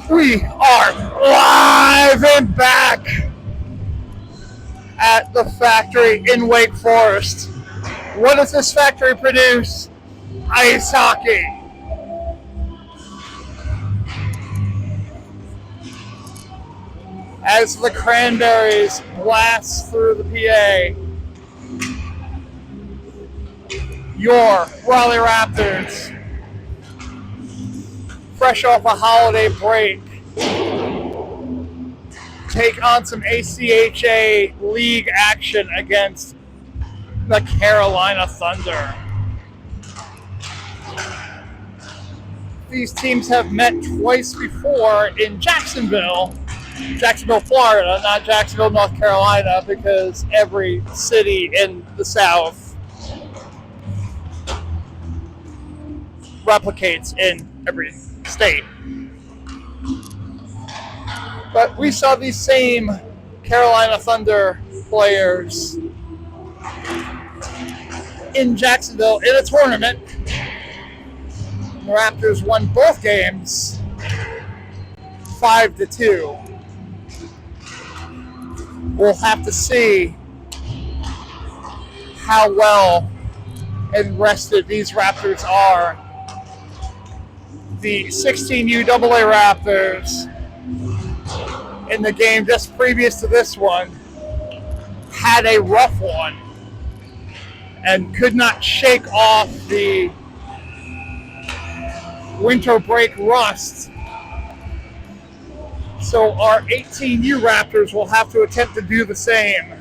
We are live and back at the factory in Wake Forest. What does this factory produce? Ice hockey. As the Cranberries blast through the PA, your Raleigh Raptors, fresh off a holiday break, take on some ACHA league action against the Carolina Thunder. These teams have met twice before in Jacksonville, Florida, not Jacksonville, North Carolina, because every city in the South replicates in every state. But we saw these same Carolina Thunder players in Jacksonville in a tournament. The Raptors won both games 5-2. We'll have to see how well and rested these Raptors are. The 16U AA Raptors in the game just previous to this one had a rough one and could not shake off the winter break rust. So our 18U Raptors will have to attempt to do the same.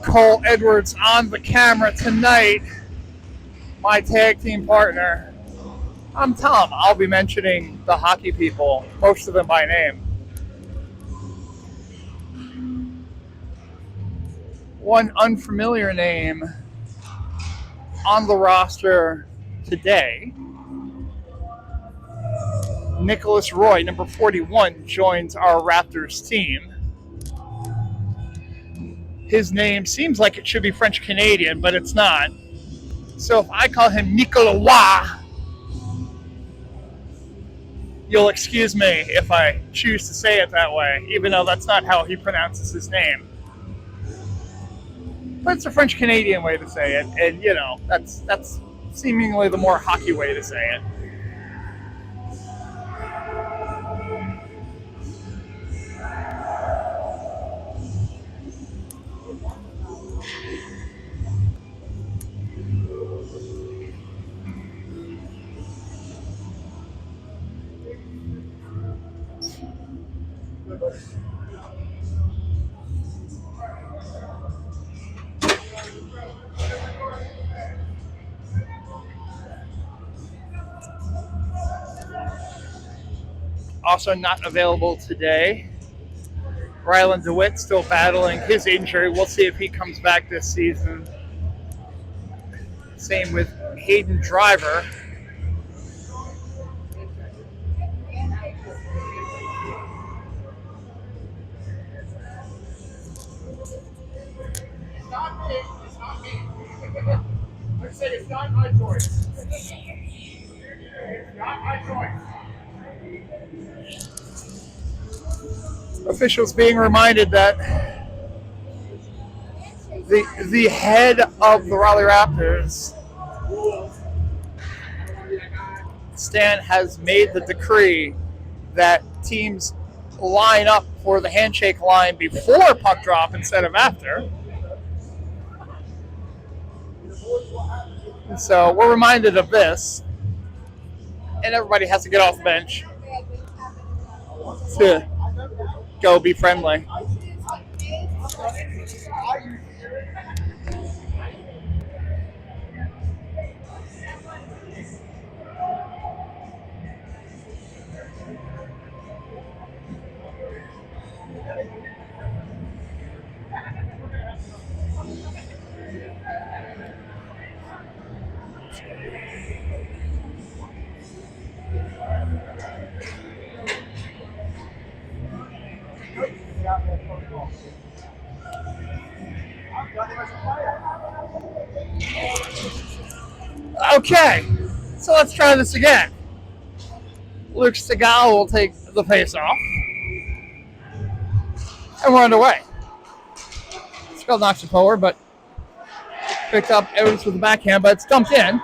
Cole Edwards on the camera tonight, my tag team partner. I'm Tom. I'll be mentioning the hockey people, most of them by name. One unfamiliar name on the roster today, Nicholas Roy, number 41, joins our Raptors team. His name seems like it should be French-Canadian, but it's not. So if I call him Nicolas, you'll excuse me if I choose to say it that way, even though that's not how he pronounces his name. But it's a French-Canadian way to say it, and you know, that's seemingly the more hockey way to say it. Also not available today, Rylan DeWitt still battling his injury. We'll see if he comes back this season. Same with Hayden Driver. It's not me. I say it's not my choice. It's not my choice. Officials being reminded that the head of the Raleigh Raptors, Stan, has made the decree that teams line up for the handshake line before puck drop instead of after. So we're reminded of this, and everybody has to get off the bench to go be friendly. Okay, so let's try this again. Luke Segal will take the face off. And we're underway. Segal knocks it forward, but picked up Edwards with the backhand, but it's dumped in.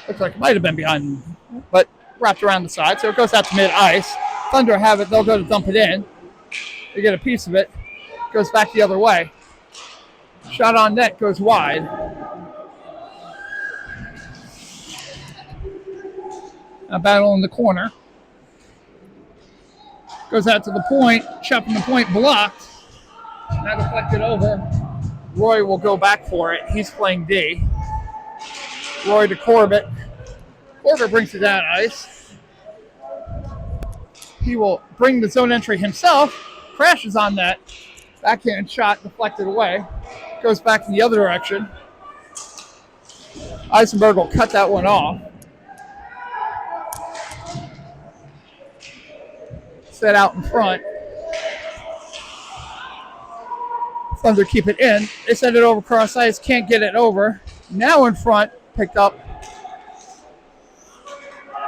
Looks like it might have been behind, but wrapped around the side, so it goes out to mid-ice. Thunder have it, they'll go to dump it in. They get a piece of it. Goes back the other way. Shot on net goes wide. A battle in the corner. Goes out to the point. Chopping the point blocked. Now deflected over. Roy will go back for it. He's playing D. Roy to Corbett. Corbett brings it down ice. He will bring the zone entry himself. Crashes on that. Backhand shot deflected away. Goes back in the other direction. Eisenberg will cut that one off. Set out in front. Thunder keep it in. They send it over cross ice. Can't get it over. Now in front. Picked up.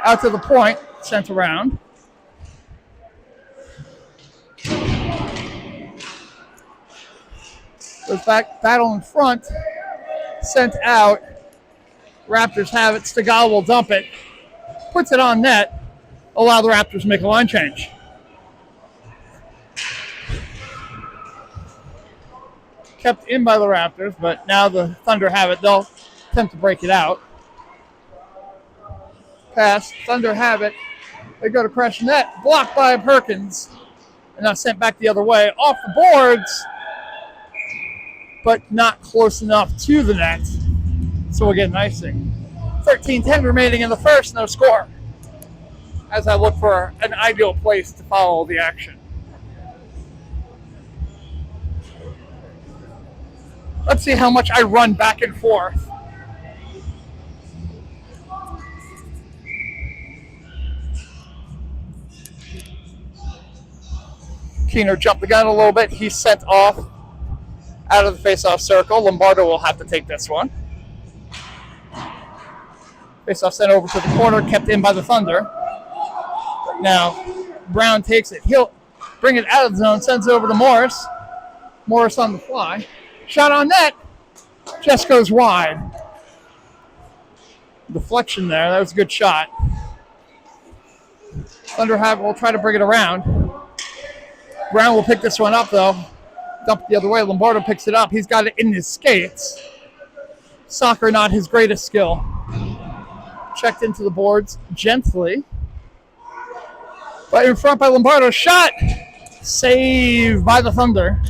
Out to the point. Sent around. Goes back. Battle in front. Sent out. Raptors have it. Segal will dump it. Puts it on net. Allow the Raptors to make a line change. Kept in by the Raptors, but now the Thunder have it. They'll attempt to break it out. Pass. Thunder have it. They go to crash net. Blocked by Perkins. And now sent back the other way. Off the boards. But not close enough to the net. So we'll get an icing. 13-10 remaining in the first. No score. As I look for an ideal place to follow the action. Let's see how much I run back and forth. Keener jumped the gun a little bit. He's sent off out of the face-off circle. Lombardo will have to take this one. Face-off sent over to the corner, kept in by the Thunder. Now, Brown takes it. He'll bring it out of the zone, sends it over to Morris. Morris on the fly. Shot on net. Just goes wide. Deflection there. That was a good shot. Thunder will try to bring it around. Brown will pick this one up, though. Dump it the other way. Lombardo picks it up. He's got it in his skates. Soccer, not his greatest skill. Checked into the boards gently. But in front by Lombardo. Shot. Saved by the Thunder.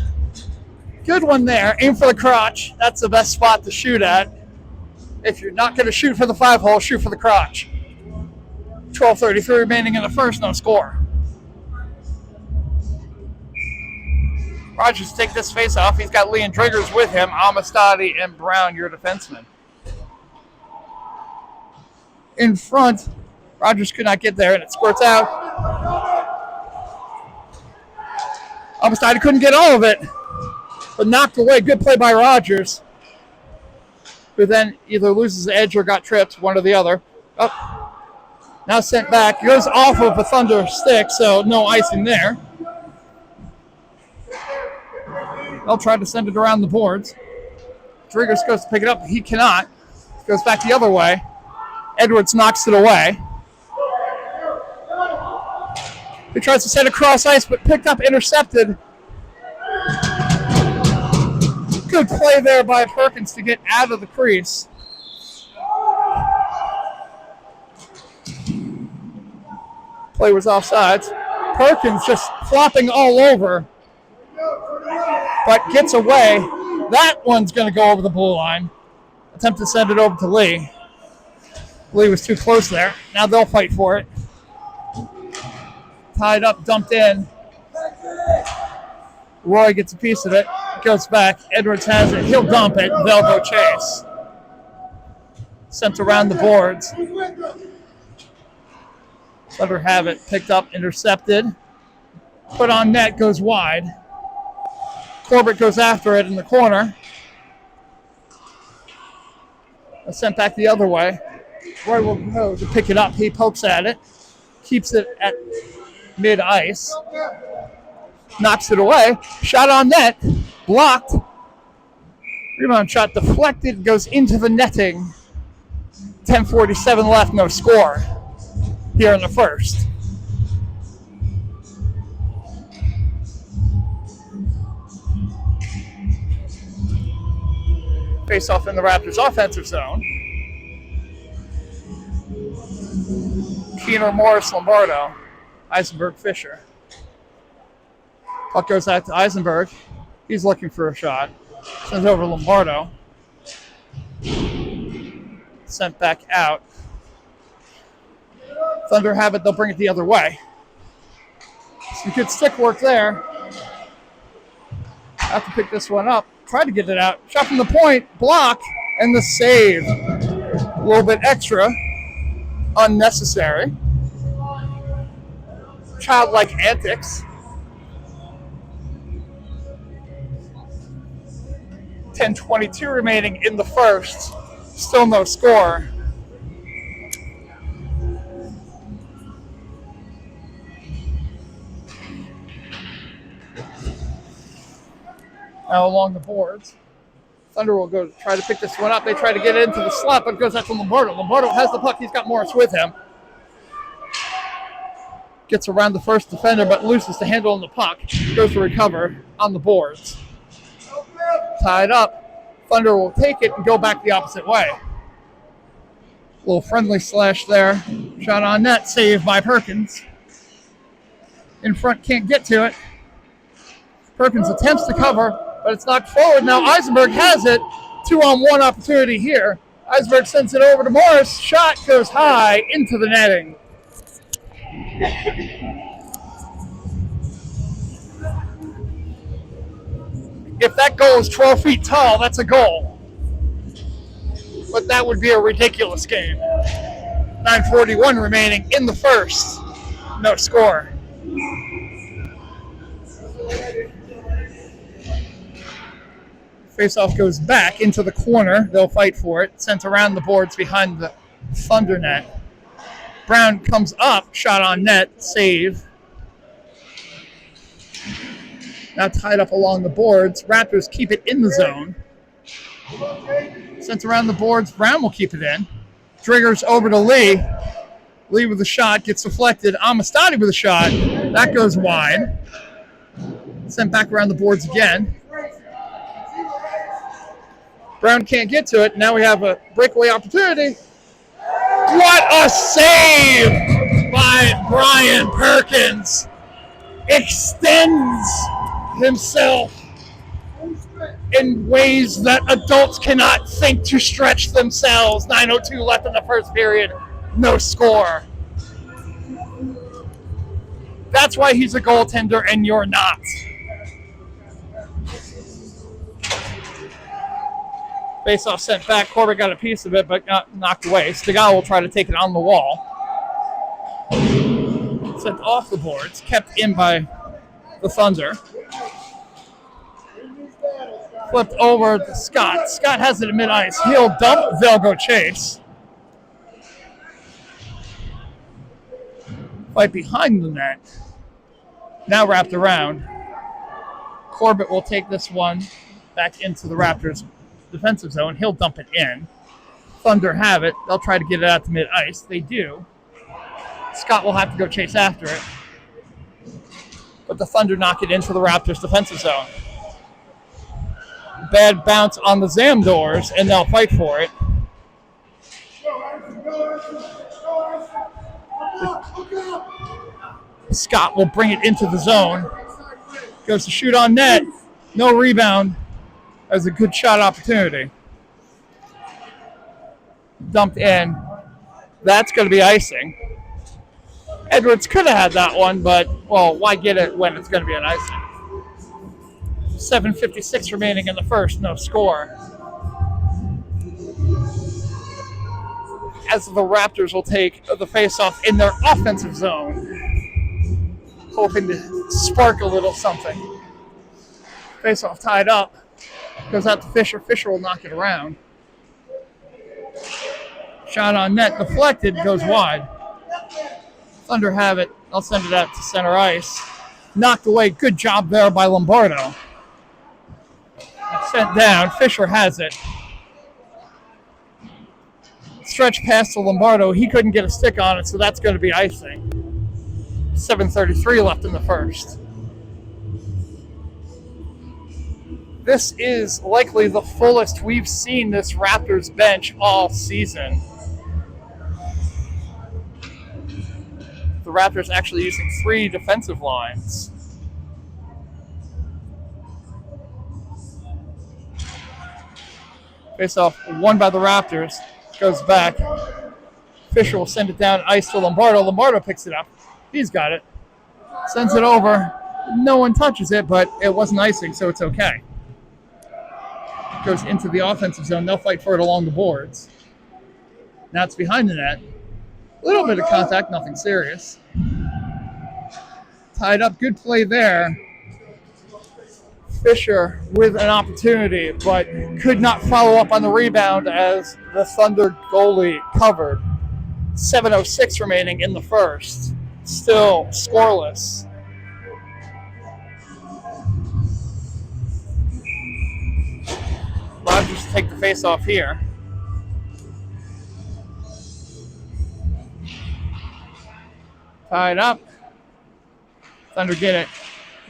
Good one there. Aim for the crotch. That's the best spot to shoot at. If you're not going to shoot for the 5-hole, shoot for the crotch. 12:33 remaining in the first, no score. Rogers take this face off. He's got Leon Driggers with him. Amistadi and Brown, your defenseman. In front, Rogers could not get there, and it squirts out. Amistadi couldn't get all of it. But knocked away. Good play by Rogers. Who then either loses the edge or got tripped, one or the other. Oh. Now sent back. Goes off of a Thunder stick, so no icing there. They'll try to send it around the boards. Driggers goes to pick it up. He cannot. Goes back the other way. Edwards knocks it away. He tries to send across ice, but picked up, intercepted. Good play there by Perkins to get out of the crease. Play was offsides. Perkins just flopping all over, but gets away. That one's going to go over the blue line. Attempt to send it over to Lee. Lee was too close there. Now they'll fight for it. Tied up, dumped in. Roy gets a piece of it. Goes back. Edwards has it. He'll dump it. They'll go chase. Sent around the boards. Thunder have it. Picked up. Intercepted. Put on net. Goes wide. Corbett goes after it in the corner. Sent back the other way. Roy will go to pick it up. He pokes at it, keeps it at mid-ice, knocks it away. Shot on net, blocked. Rebound shot deflected, goes into the netting. 10:47 left, no score here in the first. Face off in the Raptors offensive zone. Keener, Morris, Lombardo, Eisenberg, Fisher. Puck goes out to Eisenberg. He's looking for a shot. Sends over Lombardo. Sent back out. Thunder have it. They'll bring it the other way. Some good stick work there. Have to pick this one up. Try to get it out. Shot from the point. Block. And the save. A little bit extra. Unnecessary. Childlike antics. 10:22 remaining in the first. Still no score. Now along the boards. Thunder will go try to pick this one up. They try to get it into the slot, but it goes out to Lombardo. Lombardo has the puck. He's got Morris with him. Gets around the first defender, but loses the handle on the puck. Goes to recover on the boards. Tied up. Thunder will take it and go back the opposite way. Little friendly slash there. Shot on net. Saved by Perkins. In front, can't get to it. Perkins attempts to cover, but it's knocked forward. Now Eisenberg has it. 2-on-1 opportunity here. Eisenberg sends it over to Morris. Shot goes high into the netting. If that goal is 12 feet tall, that's a goal. But that would be a ridiculous game. 9:41 remaining in the first. No score. Faceoff goes back into the corner. They'll fight for it. Sent around the boards behind the Thunder net. Brown comes up. Shot on net. Save. Now tied up along the boards. Raptors keep it in the zone. Sent around the boards. Brown will keep it in. Triggers over to Lee. Lee with a shot. Gets deflected. Amistadi with a shot. That goes wide. Sent back around the boards again. Brown can't get to it. Now we have a breakaway opportunity. What a save by Brian Perkins. Extends himself in ways that adults cannot think to stretch themselves. 9:02 left in the first period. No score. That's why he's a goaltender and you're not. Face-off sent back. Corbett got a piece of it, but got knocked away. Stegall will try to take it on the wall. Sent off the boards. Kept in by the Thunder. Flipped over to Scott. Scott has it at mid-ice. He'll dump. They'll go chase. Fight behind the net. Now wrapped around. Corbett will take this one back into the Raptors' defensive zone. He'll dump it in. Thunder have it. They'll try to get it out to mid-ice. They do. Scott will have to go chase after it. But the Thunder knock it into the Raptors' defensive zone. Bad bounce on the Zam doors, and they'll fight for it. Scott will bring it into the zone. Goes to shoot on net. No rebound. As a good shot opportunity. Dumped in. That's going to be icing. Edwards could have had that one, but, well, why get it when it's going to be an icing? 7:56 remaining in the first, no score. As the Raptors will take the face-off in their offensive zone, hoping to spark a little something. Face-off tied up. Goes out to Fisher. Fisher will knock it around. Shot on net, deflected, goes wide. Thunder have it. I'll send it out to center ice. Knocked away. Good job there by Lombardo. Sent down. Fisher has it. Stretch pass to Lombardo. He couldn't get a stick on it, so that's going to be icing. 7:33 left in the first. This is likely the fullest we've seen this Raptors bench all season. The Raptors actually using 3 defensive lines. Face off won by the Raptors. Goes back. Fisher will send it down ice to Lombardo. Lombardo picks it up. He's got it. Sends it over. No one touches it, but it wasn't icing, so it's okay. Goes into the offensive zone. They'll fight for it along the boards. Now it's behind the net. A little bit of contact, nothing serious. Tied up, good play there. Fisher with an opportunity, but could not follow up on the rebound as the Thunder goalie covered. 7:06 remaining in the first. Still scoreless. Rodgers take the face off here. Tied up. Thunder get it.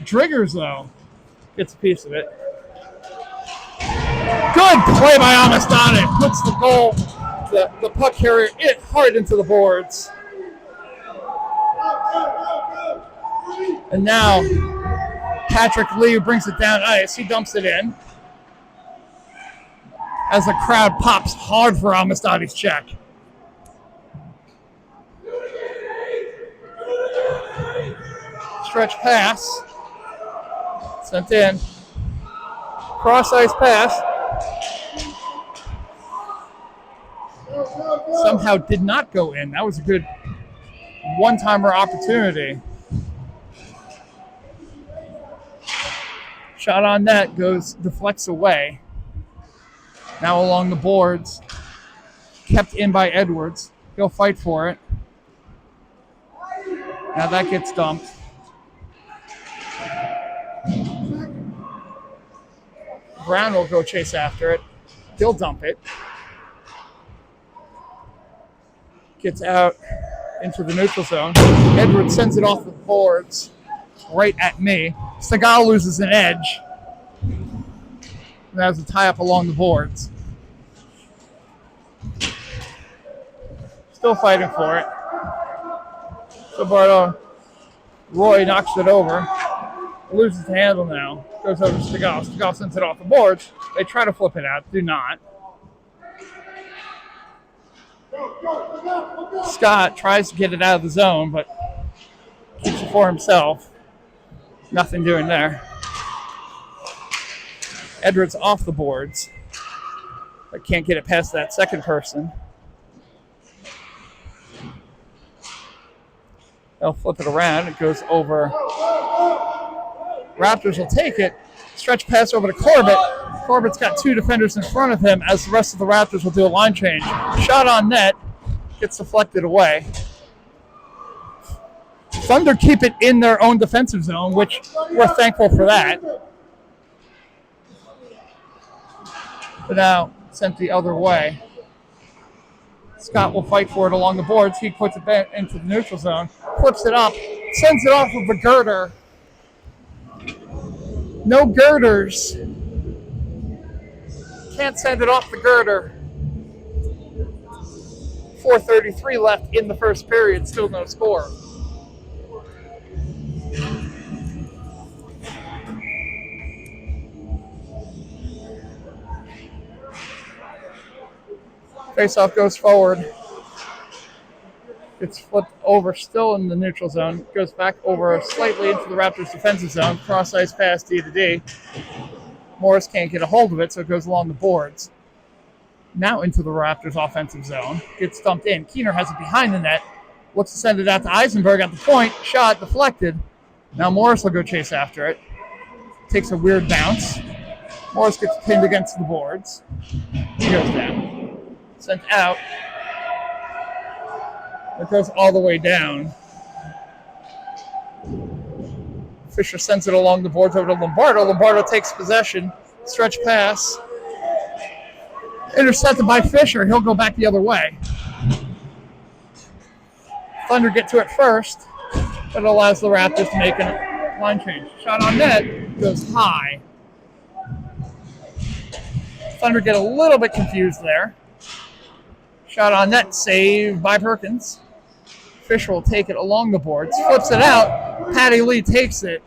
Driggers, though, gets a piece of it. Good play by Amistani. Puts the goal, the puck carrier, hard into the boards. And now Patrick Lee brings it down ice. He dumps it in. As the crowd pops hard for Amistani's check. Stretch pass. Sent in. Cross ice pass. Somehow did not go in. That was a good one-timer opportunity. Shot on net deflects away. Now along the boards. Kept in by Edwards. He'll fight for it. Now that gets dumped. Brown will go chase after it. He'll dump it. Gets out into the neutral zone. Edwards sends it off the boards right at me. Segal loses an edge. And that was a tie-up along the boards. Still fighting for it. So Roy knocks it over. Loses the handle now. Goes over to Segal. Segal sends it off the boards. They try to flip it out. Do not. Scott tries to get it out of the zone, but keeps it for himself. Nothing doing there. Edwards off the boards, but can't get it past that second person. They'll flip it around. It goes over. Raptors will take it. Stretch pass over to Corbett. Corbett's got 2 defenders in front of him as the rest of the Raptors will do a line change. Shot on net. Gets deflected away. Thunder keep it in their own defensive zone, which we're thankful for that. But now sent the other way. Scott will fight for it along the boards. He puts it back into the neutral zone, flips it up, sends it off of the girder. No girders. Can't send it off the girder. 4:33 left in the first period. Still no score. Faceoff goes forward. It's flipped over, still in the neutral zone. Goes back over slightly into the Raptors' defensive zone. Cross-ice pass D to D. Morris can't get a hold of it, so it goes along the boards. Now into the Raptors' offensive zone. Gets dumped in. Keener has it behind the net. Looks to send it out to Eisenberg at the point. Shot deflected. Now Morris will go chase after it. Takes a weird bounce. Morris gets pinned against the boards. He goes down. Sent out. It goes all the way down. Fisher sends it along the boards over to Lombardo. Lombardo takes possession. Stretch pass. Intercepted by Fisher. He'll go back the other way. Thunder get to it first, but it allows the Raptors to make a line change. Shot on net goes high. Thunder get a little bit confused there. Shot on net, saved by Perkins. Fisher will take it along the boards, flips it out. Patty Lee takes it.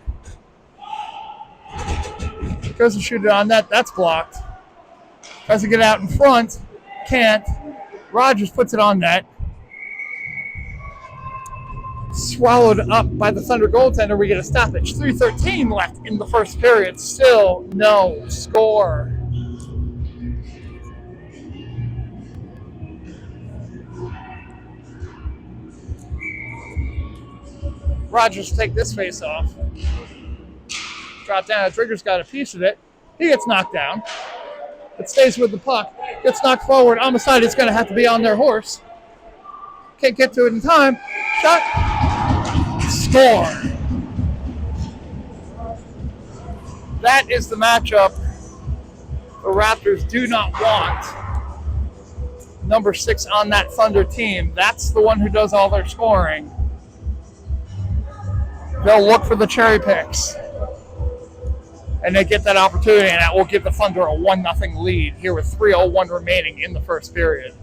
Goes to shoot it on net, that's blocked. Tries to get out in front, can't. Rogers puts it on net. Swallowed up by the Thunder goaltender. We get a stoppage. 3:13 left in the first period. Still no score. Rogers take this face off. Drop down. Trigger's got a piece of it. He gets knocked down. It stays with the puck. Gets knocked forward. Amistad is going to have to be on their horse. Can't get to it in time. Shot. Score. That is the matchup the Raptors do not want. Number 6 on that Thunder team. That's the one who does all their scoring. They'll look for the cherry picks. And they get that opportunity, and that will give the Thunder a 1-0 lead here with 3:01 remaining in the first period.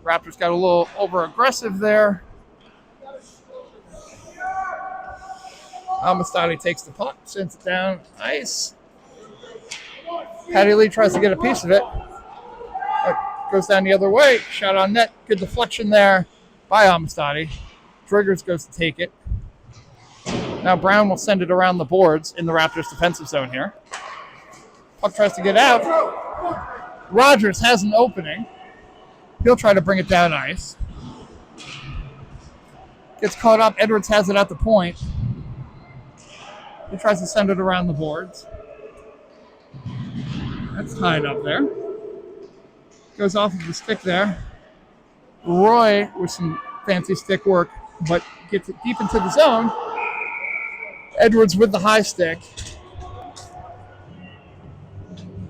Raptors got a little over-aggressive there. Amistadi takes the puck, sends it down ice. Patty Lee tries to get a piece of it. Goes down the other way. Shot on net. Good deflection there by Amistadi. Driggers goes to take it. Now Brown will send it around the boards in the Raptors defensive zone here. Puck tries to get out. Rogers has an opening. He'll try to bring it down ice. Gets caught up. Edwards has it at the point. He tries to send it around the boards. That's tied up there. Goes off of the stick there. Roy with some fancy stick work, but gets it deep into the zone. Edwards with the high stick.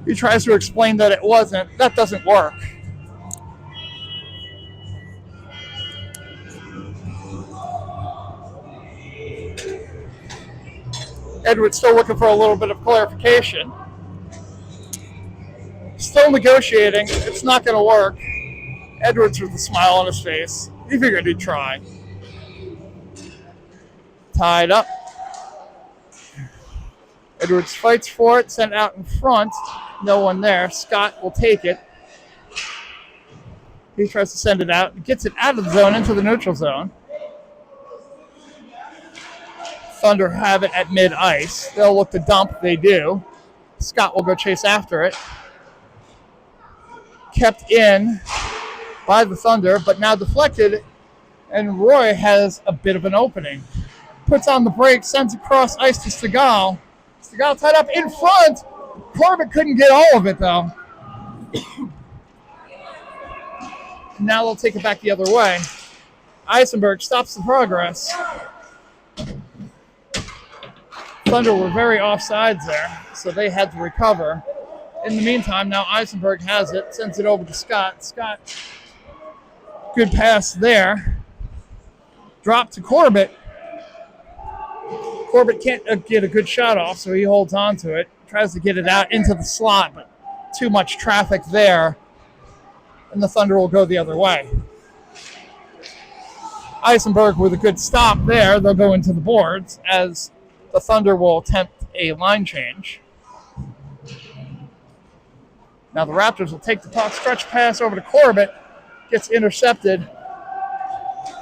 He tries to explain that it wasn't. That doesn't work. Edwards still looking for a little bit of clarification. Still negotiating. It's not going to work. Edwards with a smile on his face. He figured he'd try. Tied up. Edwards fights for it. Sent out in front. No one there. Scott will take it. He tries to send it out. Gets it out of the zone into the neutral zone. Thunder have it at mid-ice. They'll look to dump. They do. Scott will go chase after it. Kept in by the Thunder, but now deflected, and Roy has a bit of an opening. Puts on the brakes, sends across ice to Segal. Segal tied up in front. Corbett couldn't get all of it, though. Now they'll take it back the other way. Eisenberg stops the progress. Thunder were very offsides there, so they had to recover. In the meantime, now Eisenberg has it, sends it over to Scott. Scott, good pass there. Drop to Corbett. Corbett can't get a good shot off, so he holds on to it. Tries to get it out into the slot, but too much traffic there, and the Thunder will go the other way. Eisenberg with a good stop there. They'll go into the boards as the Thunder will attempt a line change. Now the Raptors will take the puck, stretch pass over to Corbett. Gets intercepted.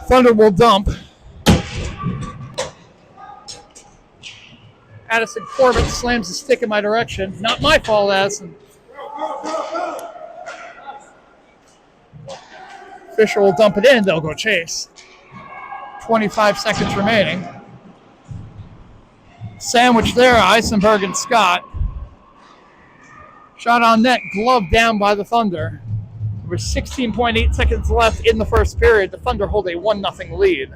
Thunder will dump. Addison Corbett slams the stick in my direction. Not my fault, Addison. Fisher will dump it in. They'll go chase. 25 seconds remaining. Sandwich there, Eisenberg and Scott. Shot on net, glove down by the Thunder. There was 16.8 seconds left in the first period. The Thunder hold a 1-0 lead.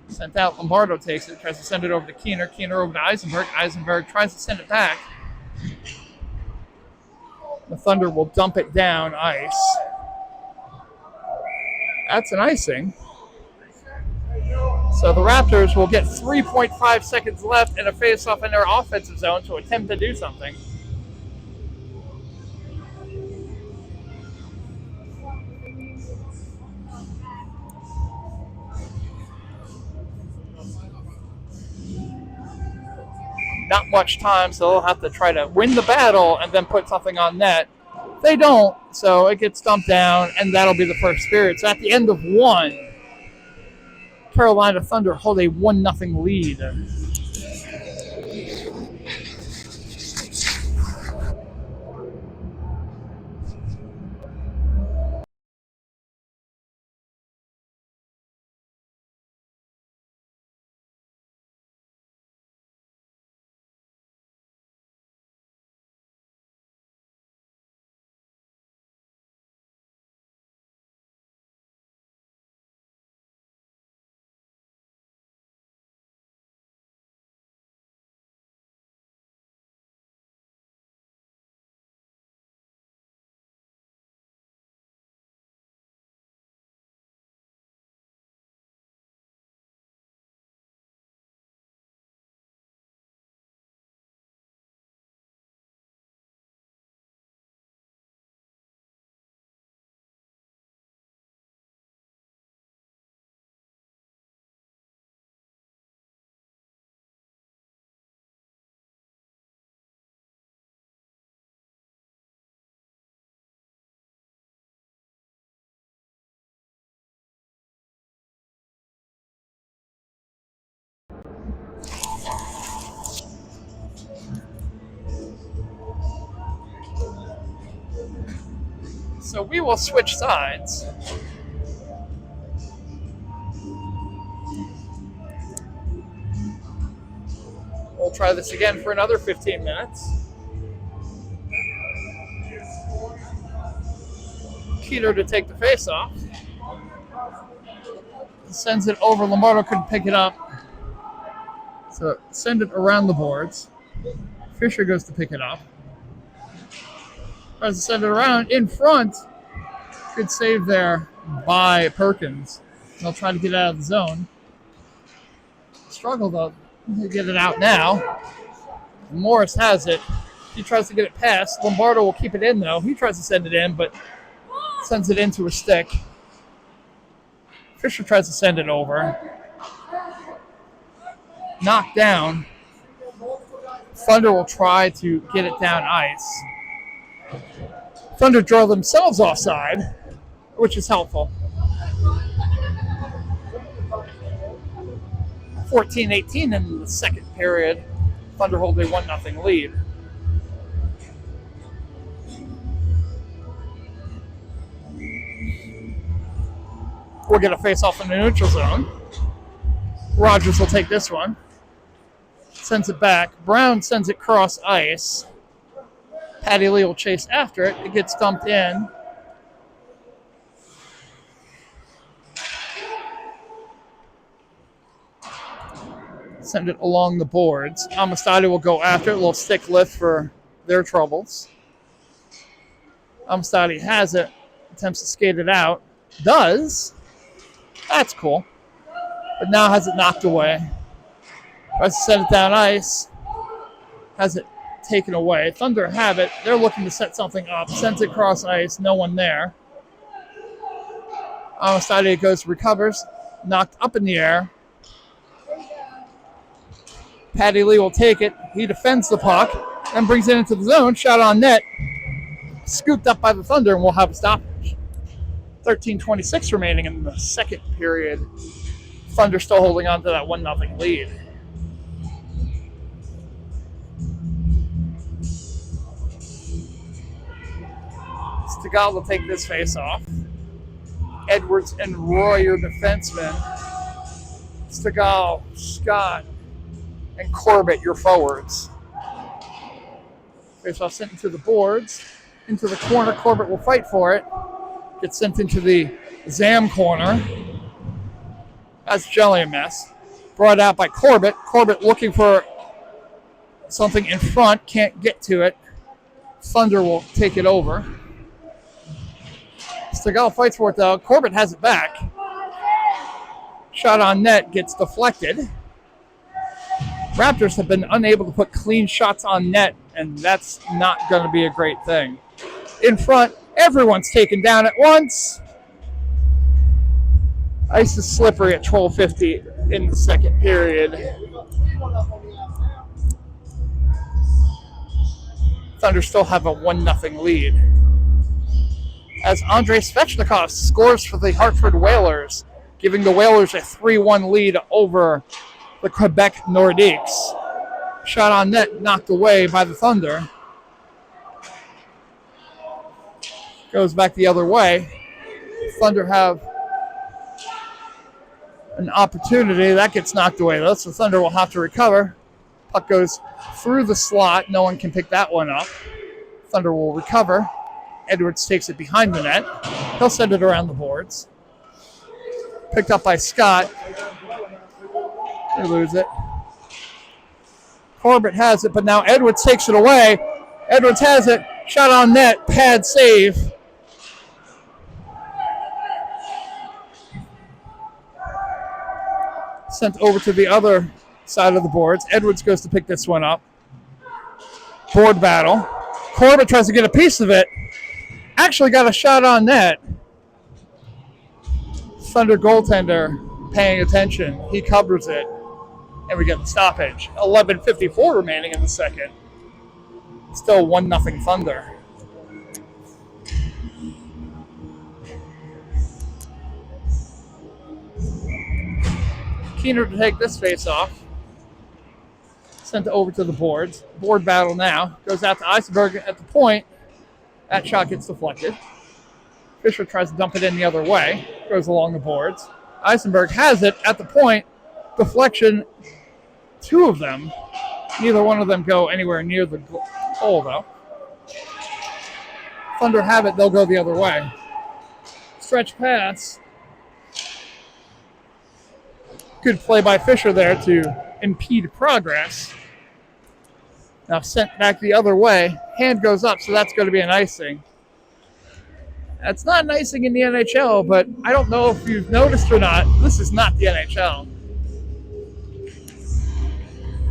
Sent out, Lombardo takes it, tries to send it over to Keener. Keener over to Eisenberg. Eisenberg tries to send it back. The Thunder will dump it down ice. That's an icing. So the Raptors will get 3.5 seconds left and a face-off in their offensive zone to attempt to do something. Not much time, so they'll have to try to win the battle and then put something on net. They don't, so it gets dumped down, and that'll be the first period. So at the end of one, Carolina Thunder hold a 1-0 lead. So we will switch sides. We'll try this again for another 15 minutes. Keeter to take the face-off. Sends it over. Lombardo couldn't pick it up. So send it around the boards. Fisher goes to pick it up. Tries to send it around in front. Good save there by Perkins. They'll try to get out of the zone. Struggle though to get it out now. Morris has it. He tries to get it past. Lombardo will keep it in though. He tries to send it in, but sends it into a stick. Fisher tries to send it over. Knocked down. Thunder will try to get it down ice. Thunder draw themselves offside, which is helpful. 14-18 in the second period. Thunder hold a 1-0 lead. We'll get a face-off in the neutral zone. Rogers will take this one. Sends it back. Brown sends it cross ice. Patty Lee will chase after it. It gets dumped in. Send it along the boards. Amistadi will go after it. A little stick lift for their troubles. Amistadi has it. Attempts to skate it out. Does. That's cool. But now has it knocked away. Tries to send it down ice. Has it taken away. Thunder have it. They're looking to set something up. Sends it cross ice. No one there. Amistadi goes, recovers. Knocked up in the air. Patty Lee will take it. He defends the puck. Then brings it into the zone. Shot on net. Scooped up by the Thunder, and we'll have a stoppage. 13:26 remaining in the second period. Thunder still holding on to that 1-0 lead. Stegall will take this face off. Edwards and Roy, your defensemen. Stegall, Scott, and Corbett, your forwards. Face off sent into the boards. Into the corner. Corbett will fight for it. Gets sent into the Zam corner. That's jelly a mess. Brought out by Corbett. Corbett looking for something in front. Can't get to it. Thunder will take it over. Stegall fights for it though. Corbett has it back. Shot on net gets deflected. Raptors have been unable to put clean shots on net, and that's not going to be a great thing. In front, everyone's taken down at once. Ice is slippery at 12:50 in the second period. Thunder still have a 1-0 lead. As Andrei Svechnikov scores for the Hartford Whalers, giving the Whalers a 3-1 lead over the Quebec Nordiques. Shot on net knocked away by the Thunder. Goes back the other way. Thunder have an opportunity. That gets knocked away though, so Thunder will have to recover. Puck goes through the slot. No one can pick that one up. Thunder will recover. Edwards takes it behind the net. He'll send it around the boards. Picked up by Scott. They lose it. Corbett has it, but now Edwards takes it away. Edwards has it. Shot on net. Pad save. Sent over to the other side of the boards. Edwards goes to pick this one up. Board battle. Corbett tries to get a piece of it. Actually got a shot on net. Thunder goaltender paying attention. He covers it. And we get the stoppage. 11:54 remaining in the second. Still 1-0 Thunder. Keener to take this face off. Sent over to the boards. Board battle now. Goes out to Eisenberg at the point. That shot gets deflected. Fisher tries to dump it in the other way. Goes along the boards. Eisenberg has it at the point. Deflection. Two of them. Neither one of them go anywhere near the goal, though. Thunder have it. They'll go the other way. Stretch pass. Good play by Fisher there to impede progress. Now sent back the other way. Hand goes up, so that's going to be an icing. That's not an icing in the NHL, but I don't know if you've noticed or not. This is not the NHL.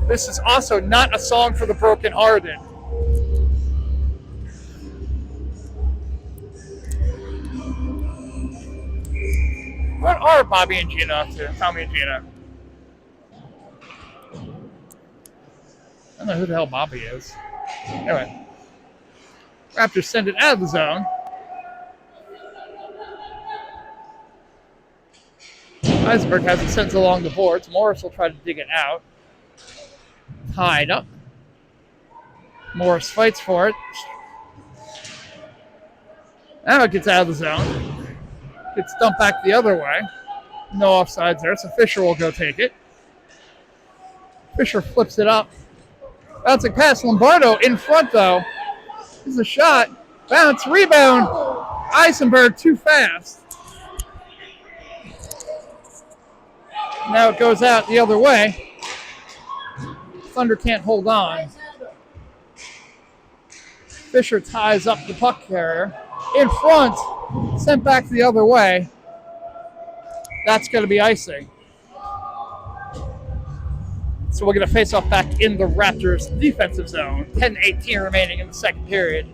This is also not a song for the brokenhearted. What are Bobby and Gina up to? Tommy and Gina. I don't know who the hell Bobby is. Anyway. Raptors send it out of the zone. Eisenberg has it sent along the boards. Morris will try to dig it out. Tied up. Morris fights for it. Now it gets out of the zone. Gets dumped back the other way. No offsides there, so Fisher will go take it. Fisher flips it up. Bouncing past Lombardo in front, though. This is a shot. Bounce, rebound. Eisenberg too fast. Now it goes out the other way. Thunder can't hold on. Fisher ties up the puck carrier. In front. Sent back the other way. That's going to be icing. So we'll get a face-off back in the Raptors' defensive zone. 10:18 remaining in the second period.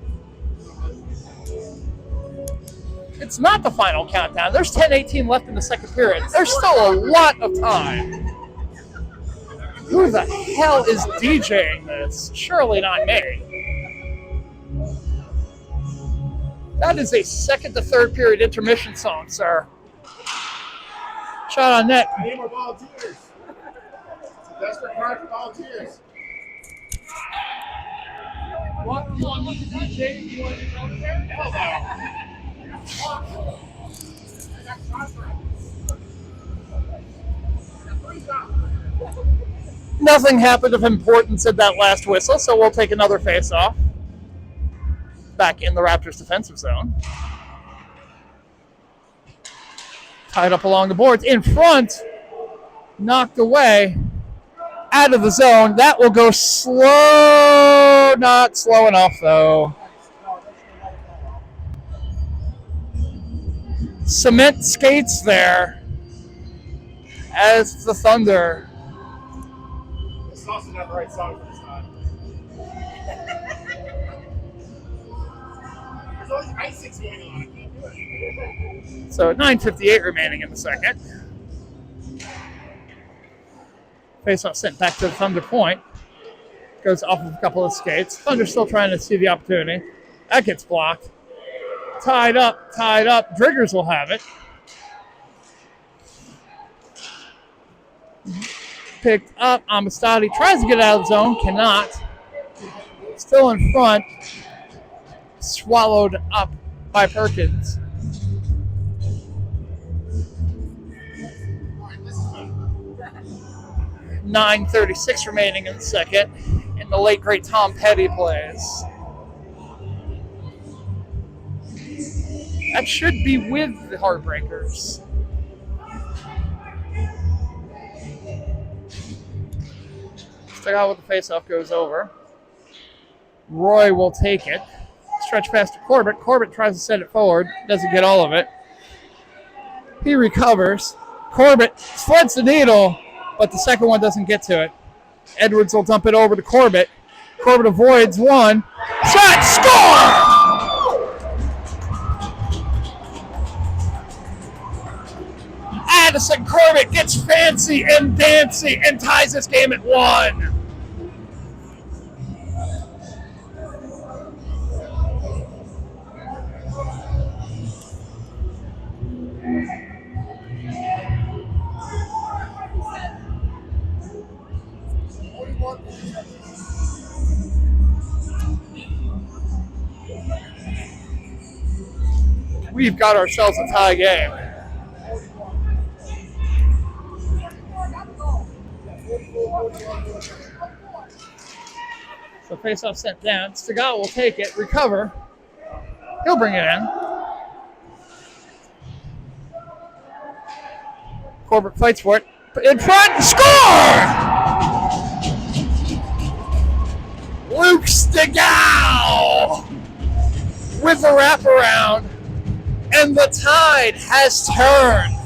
It's not the final countdown. There's 10:18 left in the second period. There's still a lot of time. Who the hell is DJing this? Surely not me. That is a second to third period intermission song, sir. Shot on net. I need more volunteers. It's a desperate card for volunteers. Nothing happened of importance at that last whistle, so we'll take another face-off. Back in the Raptors' defensive zone. Tied up along the boards. In front. Knocked away. Out of the zone. That will go slow. Not slow enough, though. Cement skates there as the Thunder. It's also not the right song for this time. There's always icings going on. So 9:58 remaining in the second. Face-off sent back to the Thunder point. Goes off of a couple of skates. Thunder still trying to see the opportunity. That gets blocked. Tied up. Driggers will have it. Picked up. Amistadi tries to get out of the zone. Cannot. Still in front. Swallowed up by Perkins. .936 remaining in the second. And the late, great Tom Petty plays. That should be with the Heartbreakers. Check out what the faceoff goes over. Roy will take it. Stretch pass to Corbett. Corbett tries to send it forward. Doesn't get all of it. He recovers. Corbett threads the needle, but the second one doesn't get to it. Edwards will dump it over to Corbett. Corbett avoids one. Shot! Score! Addison Corbett gets fancy and dancy and ties this game at 1. We've got ourselves a tie game. So face-off sent down. Stegall will take it, recover. He'll bring it in. Corbett fights for it. In front, score! Luke Stegall with the wraparound. And the tide has turned.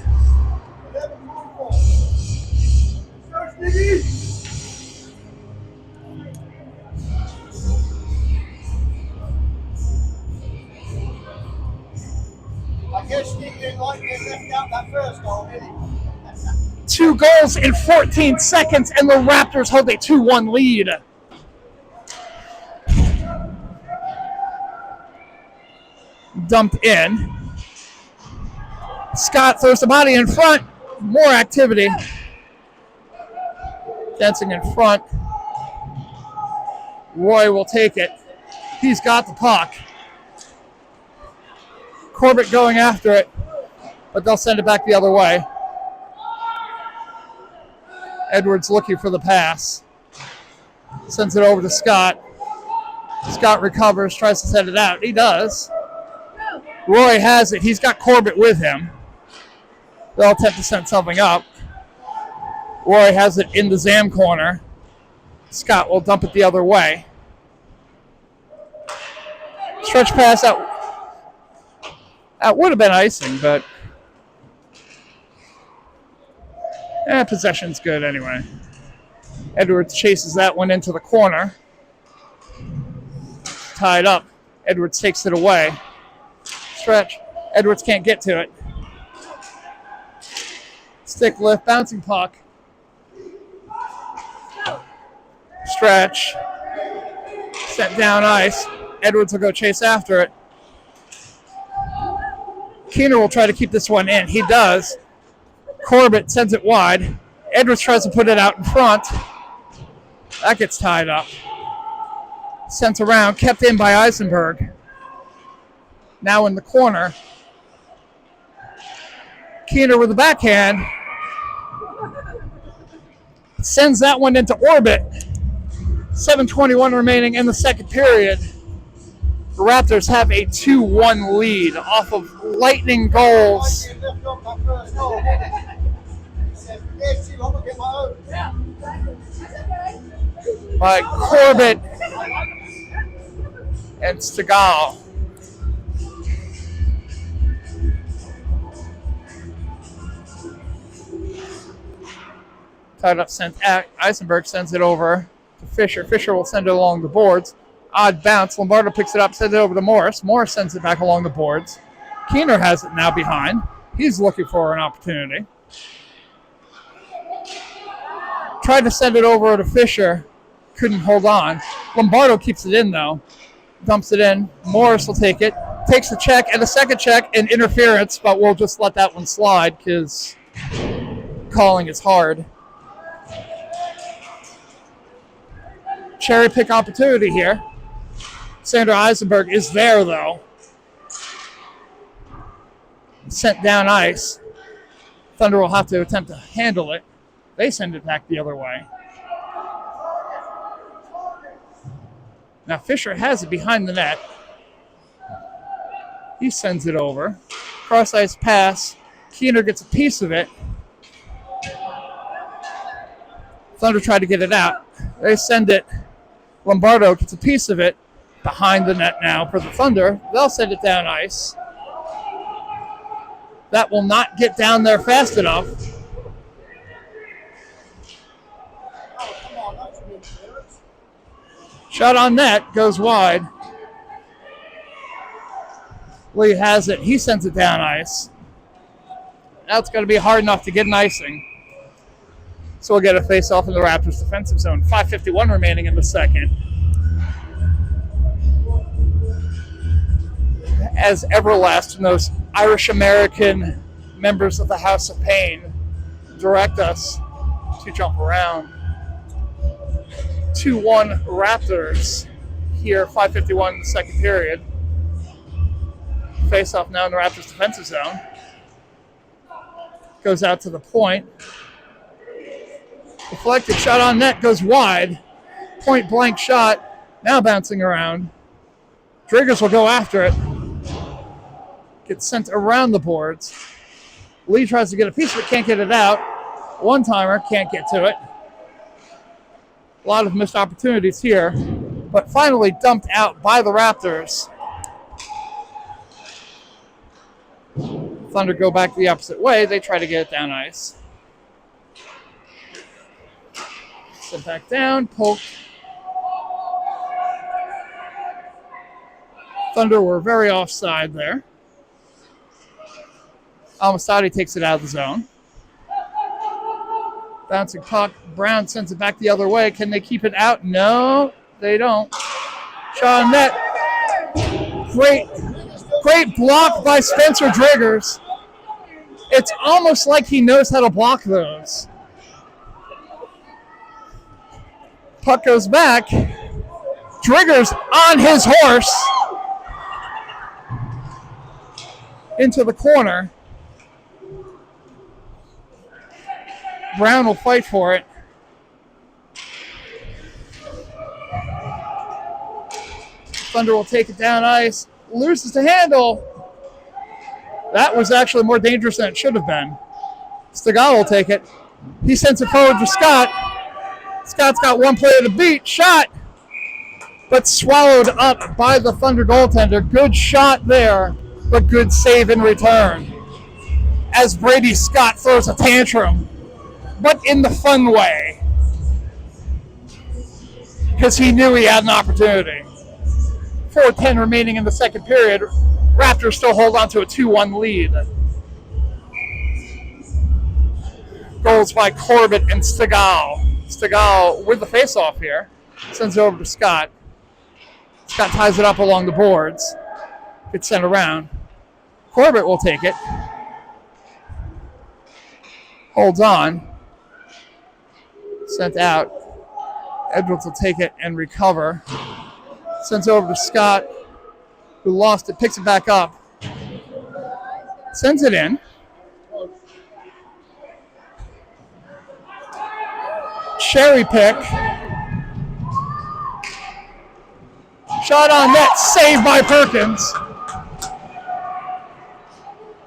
I guess you didn't like getting left out that first goal, did he? 2 goals in 14 seconds, and the Raptors hold a 2-1 lead. Dumped in. Scott throws the body in front. More activity. Dancing in front. Roy will take it. He's got the puck. Corbett going after it, but they'll send it back the other way. Edwards looking for the pass. Sends it over to Scott. Scott recovers, tries to send it out. He does. Roy has it. He's got Corbett with him. They'll attempt to send something up. Roy has it in the Zam corner. Scott will dump it the other way. Stretch pass out. That would have been icing, but possession's good anyway. Edwards chases that one into the corner. Tied up. Edwards takes it away. Stretch. Edwards can't get to it. Stick lift, bouncing puck. Stretch. Set down ice. Edwards will go chase after it. Keener will try to keep this one in. He does. Corbett sends it wide. Edwards tries to put it out in front. That gets tied up. Sent around, kept in by Eisenberg. Now in the corner. Keener with the backhand. Sends that one into orbit. 7:21 remaining in the second period. The Raptors have a 2-1 lead off of lightning goals by Corbett and Stegall. Tied up, sent at Eisenberg, sends it over to Fisher. Fisher will send it along the boards. Odd bounce. Lombardo picks it up, sends it over to Morris. Morris sends it back along the boards. Keener has it now behind. He's looking for an opportunity. Tried to send it over to Fisher. Couldn't hold on. Lombardo keeps it in, though. Dumps it in. Morris will take it. Takes the check and a second check and interference, but we'll just let that one slide because calling is hard. Cherry pick opportunity here. Sandra Eisenberg is there, though. Sent down ice. Thunder will have to attempt to handle it. They send it back the other way. Now Fisher has it behind the net. He sends it over. Cross ice pass. Keener gets a piece of it. Thunder tried to get it out. They send it. Lombardo gets a piece of it behind the net now for the Thunder. They'll send it down ice. That will not get down there fast enough. Shot on net, goes wide. Lee has it. He sends it down ice. Now it's going to be hard enough to get an icing. So we'll get a face-off in the Raptors defensive zone. 5:51 remaining in the second. As Everlast and those Irish-American members of the House of Pain direct us to jump around. 2-1 Raptors here, 5:51 in the second period. Face-off now in the Raptors defensive zone. Goes out to the point. Deflected shot on net, goes wide. Point blank shot, now bouncing around. Driggers will go after it. Gets sent around the boards. Lee tries to get a piece of it, can't get it out. One-timer, can't get to it. A lot of missed opportunities here, but finally dumped out by the Raptors. Thunder go back the opposite way. They try to get it down ice. Sent back down, poke. Thunder were very offside there. Almastadi takes it out of the zone. Bouncing puck. Brown sends it back the other way. Can they keep it out? No, they don't. Shot on net. Great block by Spencer Driggers. It's almost like he knows how to block those. Puck goes back. Driggers on his horse into the corner. Brown will fight for it. Thunder will take it down ice. Loses the handle. That was actually more dangerous than it should have been. Stegall will take it. He sends it forward to Scott. Scott's got one player to beat. Shot. But swallowed up by the Thunder goaltender. Good shot there, but good save in return. As Brady Scott throws a tantrum, but in the fun way. Because he knew he had an opportunity. 4:10 remaining in the second period. Raptors still hold on to a 2-1 lead. Goals by Corbett and Stegall. Stegall with the face-off here. Sends it over to Scott. Scott ties it up along the boards. Gets sent around. Corbett will take it. Holds on. Sent out. Edwards will take it and recover. Sends it over to Scott, who lost it, picks it back up. Sends it in. Cherry pick. Shot on net, saved by Perkins.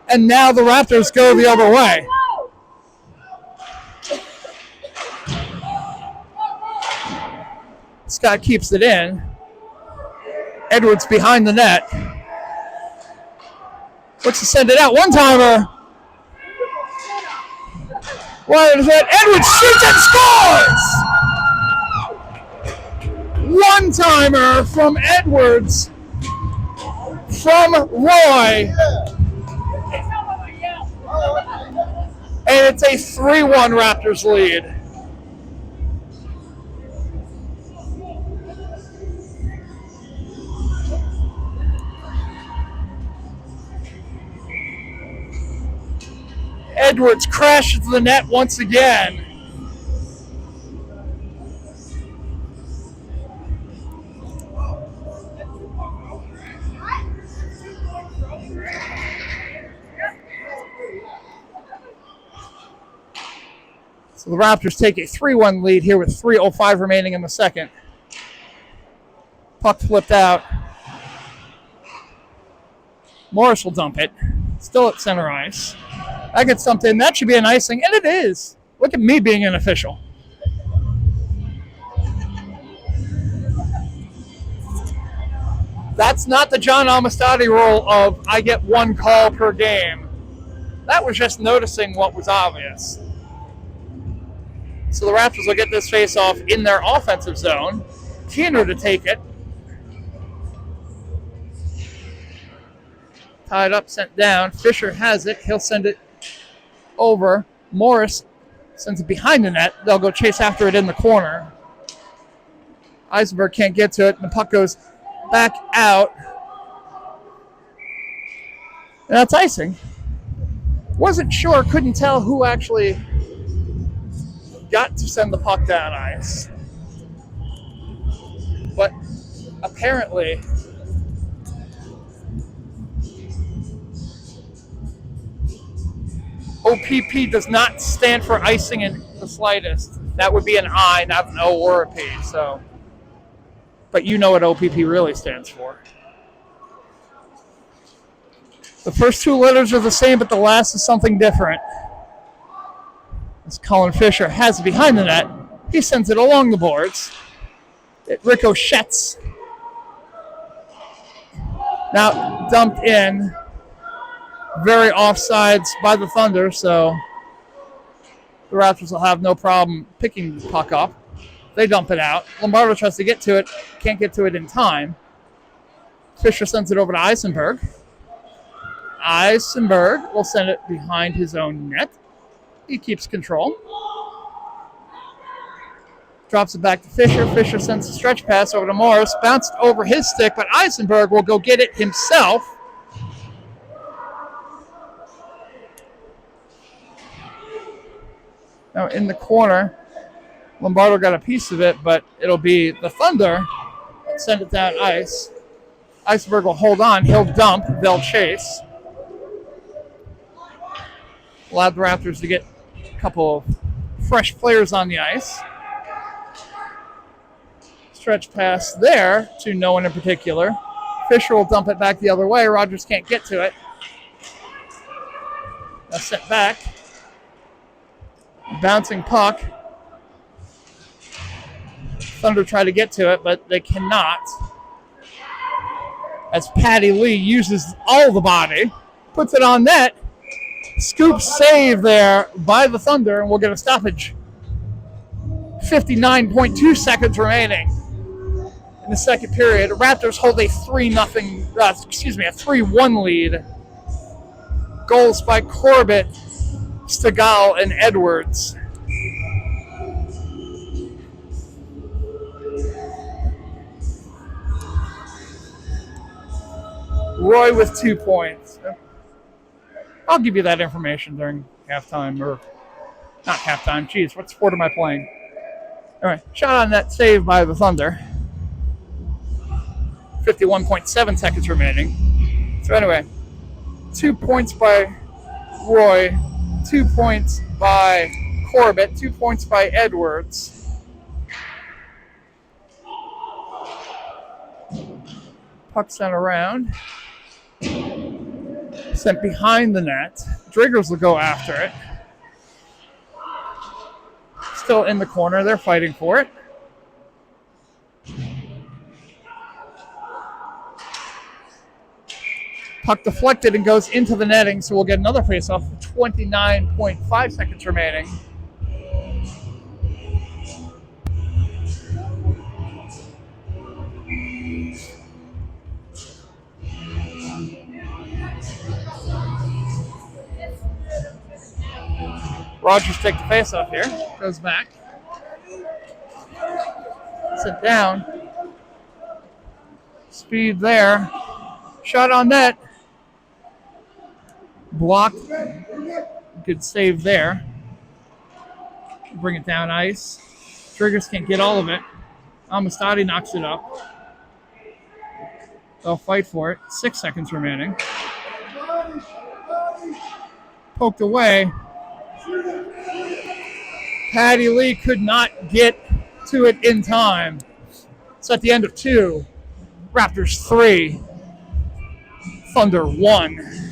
And now the Raptors go the other way. Scott keeps it in. Edwards behind the net. Looks to send it out. One-timer. Wide is it? Edwards shoots and scores! One-timer from Edwards. From Roy. And it's a 3-1 Raptors lead. Edwards crashes the net once again. So the Raptors take a 3-1 lead here with 3:05 remaining in the second. Puck flipped out. Morris will dump it. Still at center ice. That gets dumped in. That should be an icing, and it is. Look at me being an official. That's not the John Amistadi rule of I get one call per game. That was just noticing what was obvious. So the Raptors will get this face-off in their offensive zone. Keener to take it. Tied up, sent down. Fisher has it. He'll send it over. Morris sends it behind the net. They'll go chase after it in the corner. Eisenberg can't get to it. The puck goes back out. And that's icing. Wasn't sure, couldn't tell who actually got to send the puck down ice. But apparently OPP does not stand for icing in the slightest. That would be an I, not an O or a P. So, but you know what OPP really stands for. The first two letters are the same, but the last is something different. As Colin Fisher has it behind the net, he sends it along the boards. It ricochets. Now dumped in. Very offsides by the Thunder, so the Raptors will have no problem picking the puck up. They dump it out. Lombardo tries to get to it, can't get to it in time. Fisher sends it over to Eisenberg. Eisenberg will send it behind his own net. He keeps control. Drops it back to Fisher. Fisher sends a stretch pass over to Morris. Bounced over his stick, but Eisenberg will go get it himself. Now in the corner, Lombardo got a piece of it, but it'll be the Thunder that send it down ice. Eisenberg will hold on. He'll dump. They'll chase. Allowed the Raptors to get a couple of fresh players on the ice. Stretch pass there to no one in particular. Fisher will dump it back the other way. Rogers can't get to it. That's sent back. Bouncing puck. Thunder try to get to it, but they cannot. As Patty Lee uses all the body, puts it on net. Scoop save there by the Thunder, and we'll get a stoppage. 59.2 seconds remaining in the second period. Raptors hold a 3-1 lead. Goals by Corbett, Stegall, and Edwards. Roy with 2 points. I'll give you that information during halftime, or not halftime. Jeez, what sport am I playing? All right, shot on net, saved by the Thunder. 51.7 seconds remaining. So anyway, 2 points by Roy, 2 points by Corbett, 2 points by Edwards. Puck sent around. Sent behind the net. Driggers will go after it. Still in the corner. They're fighting for it. Puck deflected and goes into the netting, so we'll get another face-off with 29.5 seconds remaining. Rogers take the face-off here. Goes back. Sit down. Speed there. Shot on net. Blocked. Good save there. Bring it down ice. Triggers can't get all of it. Amistadi knocks it up. They'll fight for it. 6 seconds remaining. Poked away. Patty Lee could not get to it in time. So at the end of 2, Raptors 3, Thunder 1.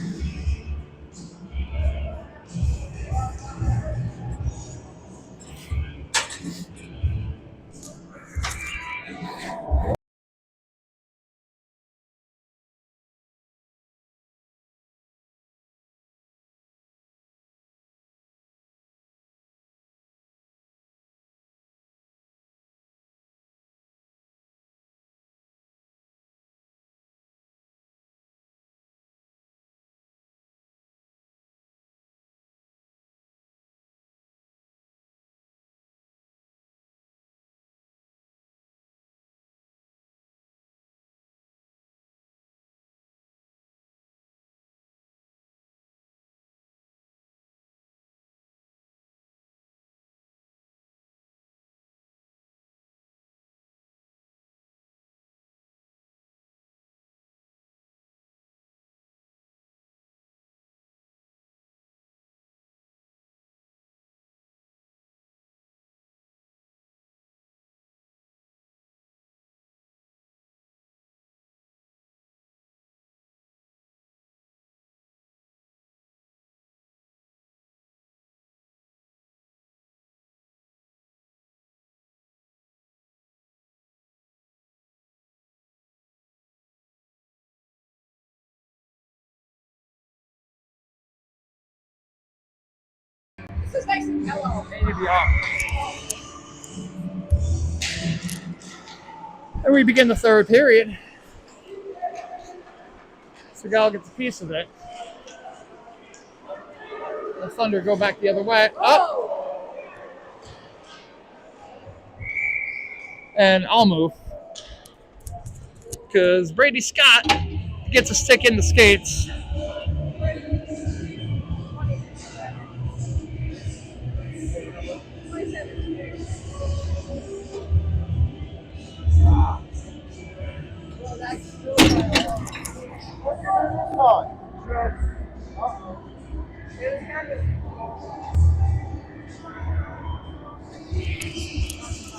This is nice and yellow. And we begin the third period. Segal gets a piece of it. The Thunder go back the other way. Up. And I'll move. Because Brady Scott gets a stick in the skates.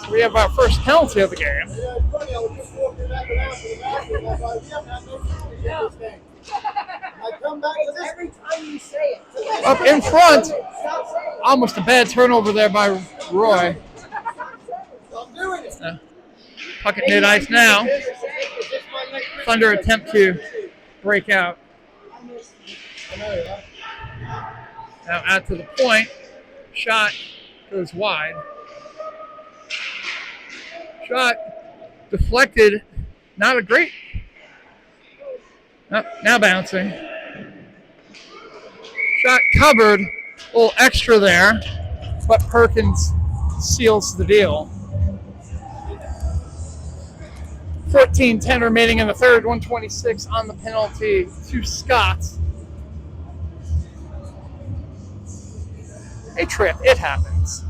So we have our first penalty of the game. Yeah, it's funny. I was just walking back around to the bathroom. I thought, yeah, man, no shooting to get this thing. I come back to this. Every time you say it. Up in front. Stop saying it. Almost a bad turnover there by Roy. I'm doing it. Puck at mid-ice now. Thunder attempt to break out. Now out to the point. Shot goes wide. Shot deflected. Not a great. Oh, now bouncing. Shot covered. A little extra there. But Perkins seals the deal. 14-10 remaining in the third. 126 on the penalty to Scott. A trip. It happens.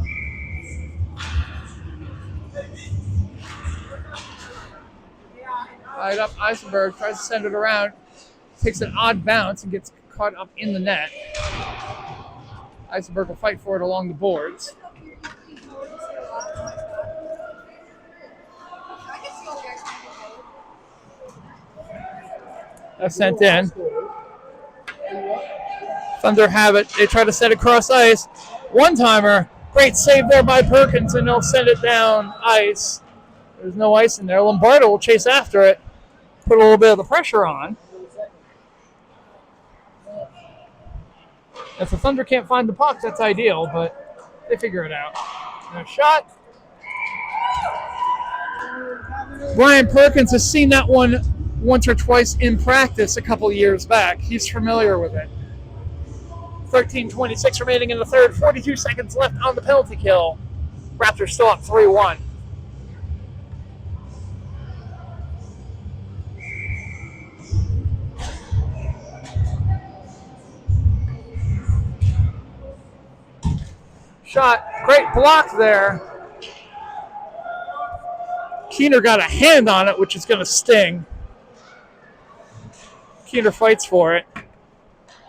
Tied up, Eisenberg tries to send it around. Takes an odd bounce and gets caught up in the net. Eisenberg will fight for it along the boards. That's sent in. Thunder have it. They try to set it cross ice. One-timer. Great save there by Perkins, and they'll send it down ice. There's no ice in there. Lombardo will chase after it. Put a little bit of the pressure on. If the Thunder can't find the puck, that's ideal, but they figure it out. And a shot. Brian Perkins has seen that one once or twice in practice a couple years back. He's familiar with it. 13:26 remaining in the third. 42 seconds left on the penalty kill. Raptors still up 3-1. Shot. Great block there. Keener got a hand on it, which is going to sting. Keener fights for it.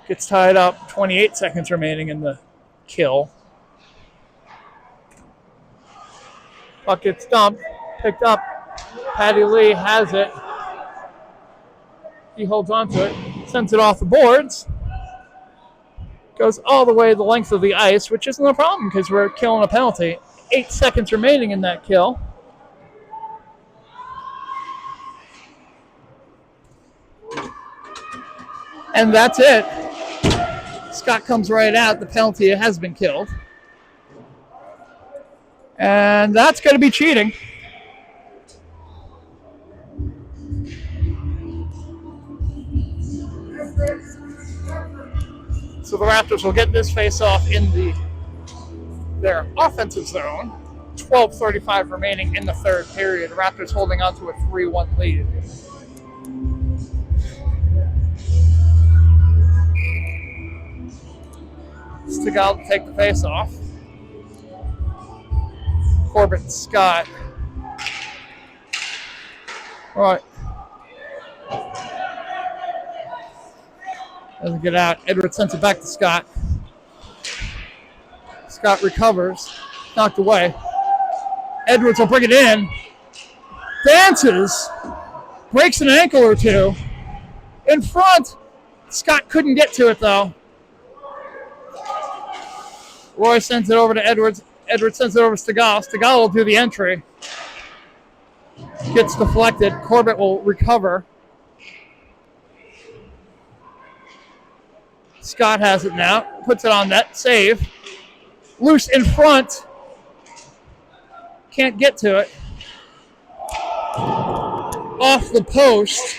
Gets tied up. 28 seconds remaining in the kill. Puck gets dumped. Picked up. Patty Lee has it. He holds on to it. Sends it off the boards. Goes all the way the length of the ice, which isn't a problem because we're killing a penalty. 8 seconds remaining in that kill. And that's it. Scott comes right out. The penalty has been killed. And that's going to be cheating. So the Raptors will get this face-off in their offensive zone. 12:35 remaining in the third period. Raptors holding on to a 3-1 lead. Stigall to take the face-off. Corbett, Scott. All right. Doesn't get out. Edwards sends it back to Scott. Scott recovers. Knocked away. Edwards will bring it in. Dances. Breaks an ankle or two. In front. Scott couldn't get to it, though. Roy sends it over to Edwards. Edwards sends it over to Stigall. Stigall will do the entry. Gets deflected. Corbett will recover. Scott has it now. Puts it on net. Save. Loose in front. Can't get to it. Off the post.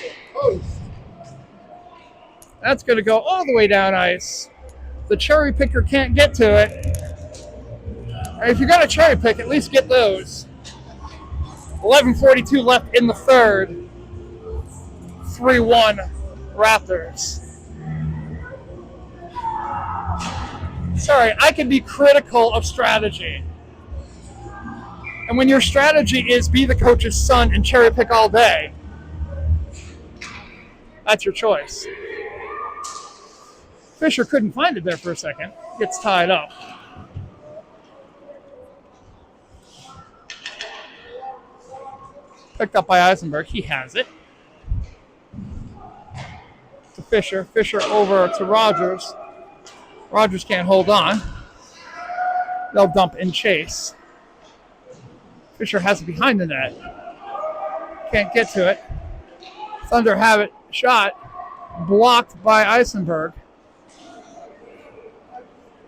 That's going to go all the way down ice. The cherry picker can't get to it. If you're going to cherry pick, at least get those. 11:42 left in the third. 3-1 Raptors. Sorry, I can be critical of strategy. And when your strategy is be the coach's son and cherry pick all day, that's your choice. Fisher couldn't find it there for a second. Gets tied up. Picked up by Eisenberg. He has it. To Fisher. Fisher over to Rogers. Rogers can't hold on. They'll dump and chase. Fisher has it behind the net. Can't get to it. Thunder have it. Shot. Blocked by Eisenberg.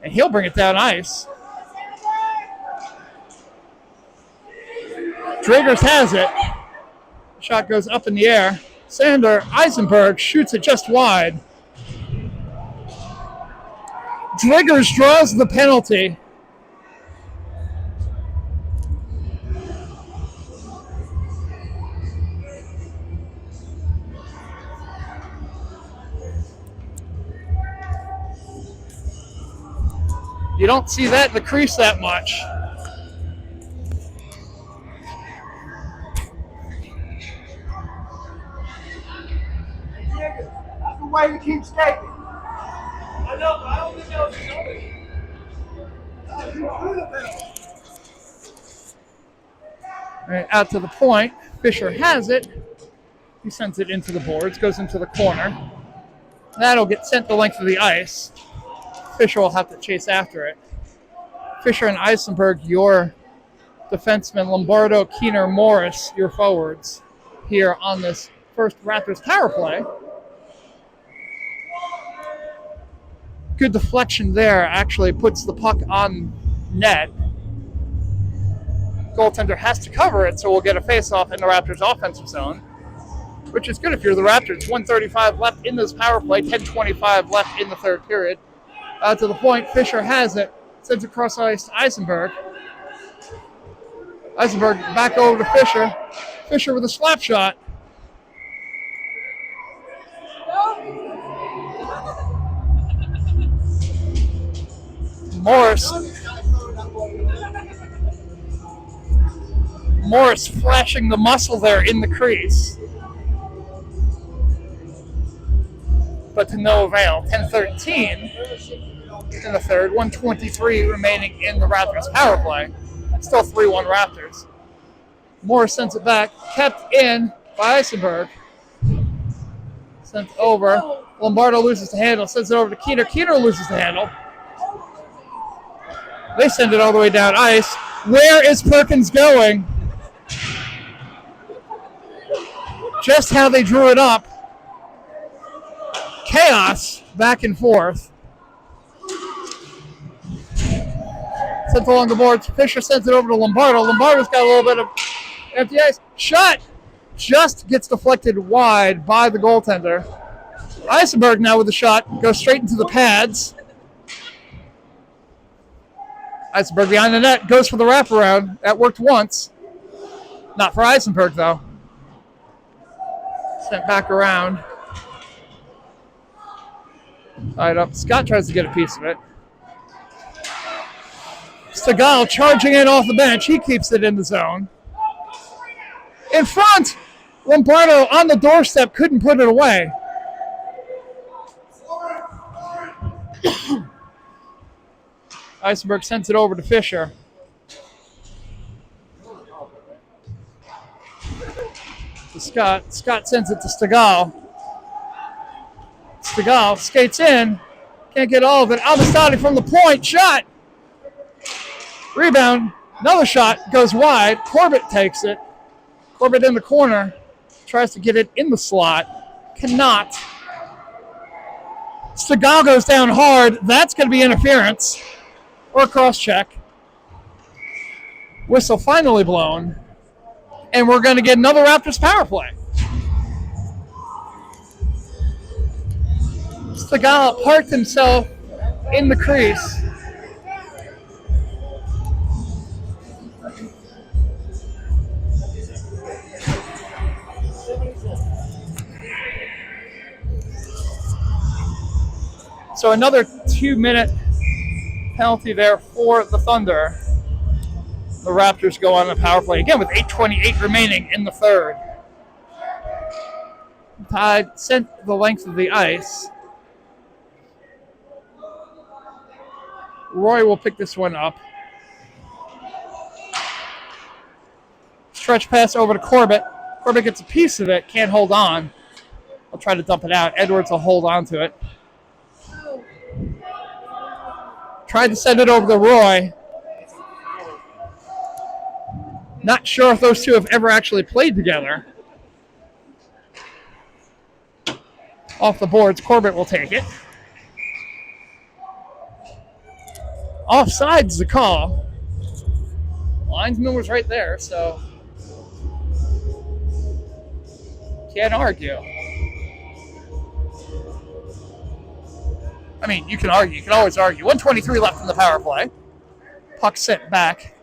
And he'll bring it down ice. Dragers has it. Shot goes up in the air. Eisenberg shoots it just wide. Driggers draws the penalty. You don't see that in the crease that much. way to keep skating. I know, but I don't think that was his other. All right, out to the point. Fisher has it. He sends it into the boards, goes into the corner. That'll get sent the length of the ice. Fisher will have to chase after it. Fisher and Eisenberg, your defensemen. Lombardo, Keener, Morris, your forwards here on this first Raptors power play. Good deflection there. Actually puts the puck on net. Goaltender has to cover it, so we'll get a face-off in the Raptors' offensive zone, which is good if you're the Raptors. 1:35 left in this power play, 10:25 left in the third period. Out to the point, Fisher has it, sends it across ice to Eisenberg. Eisenberg back over to Fisher. Fisher with a slap shot. Morris flashing the muscle there in the crease. But to no avail. 10:13 in the third. 1:23 remaining in the Raptors power play. Still 3-1 Raptors. Morris sends it back. Kept in by Eisenberg. Sent over. Lombardo loses the handle. Sends it over to Keener. Keener loses the handle. They send it all the way down ice. Where is Perkins going? Just how they drew it up. Chaos back and forth. Sent along the boards. Fisher sends it over to Lombardo. Lombardo's got a little bit of empty ice. Shot just gets deflected wide by the goaltender. Eisenberg now with the shot. Goes straight into the pads. Eisenberg behind the net. Goes for the wraparound. That worked once. Not for Eisenberg, though. Sent back around. Tied up. Scott tries to get a piece of it. Stegall charging in off the bench. He keeps it in the zone. In front! Lombardo on the doorstep. Couldn't put it away. Eisenberg sends it over to Fisher. To Scott. Scott sends it to Stegall. Stegall skates in. Can't get all of it. Almastadi from the point. Shot. Rebound. Another shot. Goes wide. Corbett takes it. Corbett in the corner. Tries to get it in the slot. Cannot. Stegall goes down hard. That's going to be interference. Or a cross-check. Whistle finally blown. And we're going to get another Raptors power play. Stegall parked himself in the crease. So another 2-minute penalty there for the Thunder. The Raptors go on the power play again with 8:28 remaining in the third. Tide sent the length of the ice. Roy will pick this one up. Stretch pass over to Corbett. Corbett gets a piece of it, can't hold on. I'll try to dump it out. Edwards will hold on to it. Tried to send it over to Roy. Not sure if those two have ever actually played together. Off the boards, Corbett will take it. Offside's the call. Linesman was right there, so can't argue. I mean, you can argue. You can always argue. 1:23 left in the power play. Puck sent back.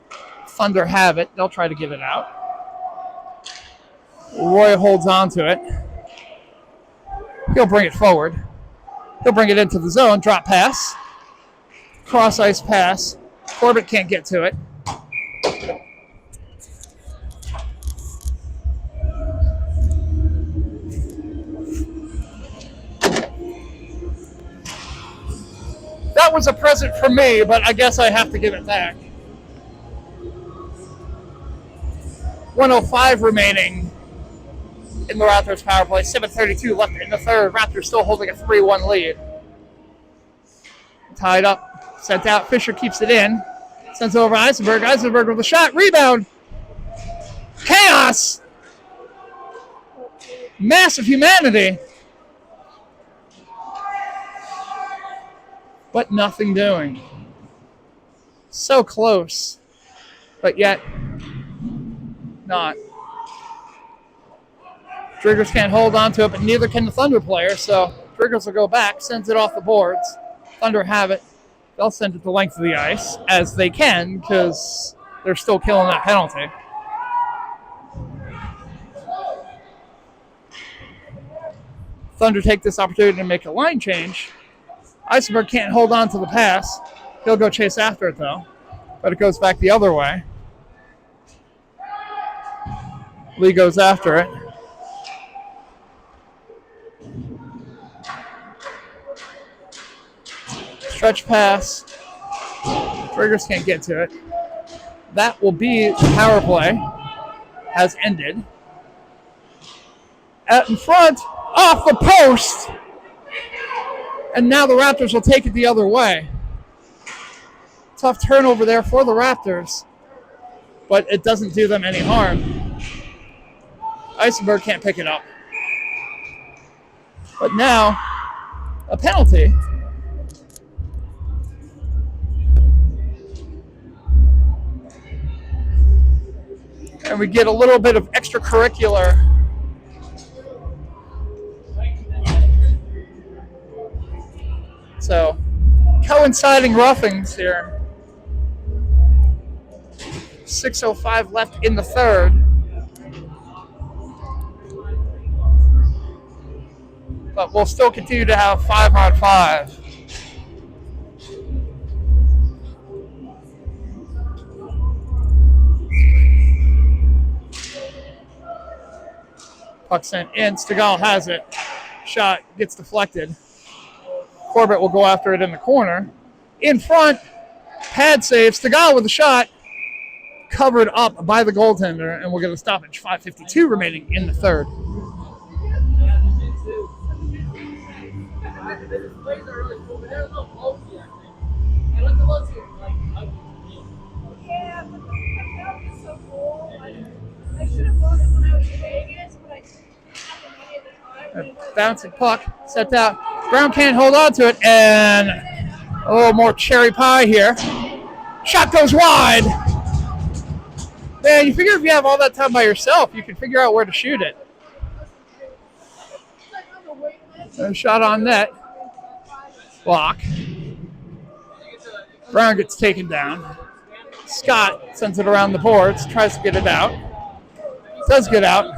Thunder have it. They'll try to give it out. Roy holds on to it. He'll bring it forward. He'll bring it into the zone. Drop pass. Cross ice pass. Corbett can't get to it. That was a present for me, but I guess I have to give it back. 1:05 remaining in the Raptors power play. 7:32 left in the third. Raptors still holding a 3-1 lead. Tied up, sent out. Fisher keeps it in. Sends it over to Eisenberg. Eisenberg with a shot. Rebound. Chaos. Massive humanity. But nothing doing. So close. But yet, not. Driggers can't hold on to it, but neither can the Thunder player. So Driggers will go back, sends it off the boards. Thunder have it. They'll send it the length of the ice, as they can, because they're still killing that penalty. Thunder take this opportunity to make a line change. Eisenberg can't hold on to the pass. He'll go chase after it, though. But it goes back the other way. Lee goes after it. Stretch pass. Driggers can't get to it. That will be the power play. Has ended. Out in front, off the post. And now the Raptors will take it the other way. Tough turnover there for the Raptors. But it doesn't do them any harm. Eisenberg can't pick it up. But now, a penalty. And we get a little bit of extracurricular. So, coinciding roughings here. 6:05 left in the third. But we'll still continue to have 5-on-5. Puck sent in. Stegall has it. Shot gets deflected. Corbett will go after it in the corner. In front, pad save. Stegall with a shot. Covered up by the goaltender, and we'll get a stoppage. 5:52 remaining in the third. Yeah, but the crowd is so cool. I should have known it when I was in Vegas, but I didn't have the money at the time. A bouncing puck, set out. Brown can't hold on to it, and a little more cherry pie here. Shot goes wide. Man, you figure if you have all that time by yourself, you can figure out where to shoot it. A shot on net. Block. Brown gets taken down. Scott sends it around the boards, tries to get it out. Does get out.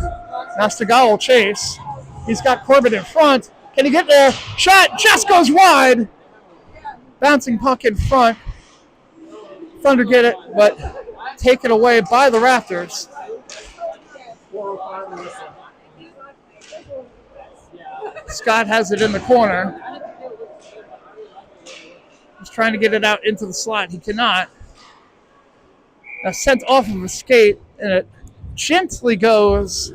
Now Stegall will chase. He's got Corbett in front. Can he get there? Shot just goes wide. Bouncing puck in front. Thunder get it, but taken away by the Raptors. Scott has it in the corner. He's trying to get it out into the slot. He cannot. Now sent off of a skate, and it gently goes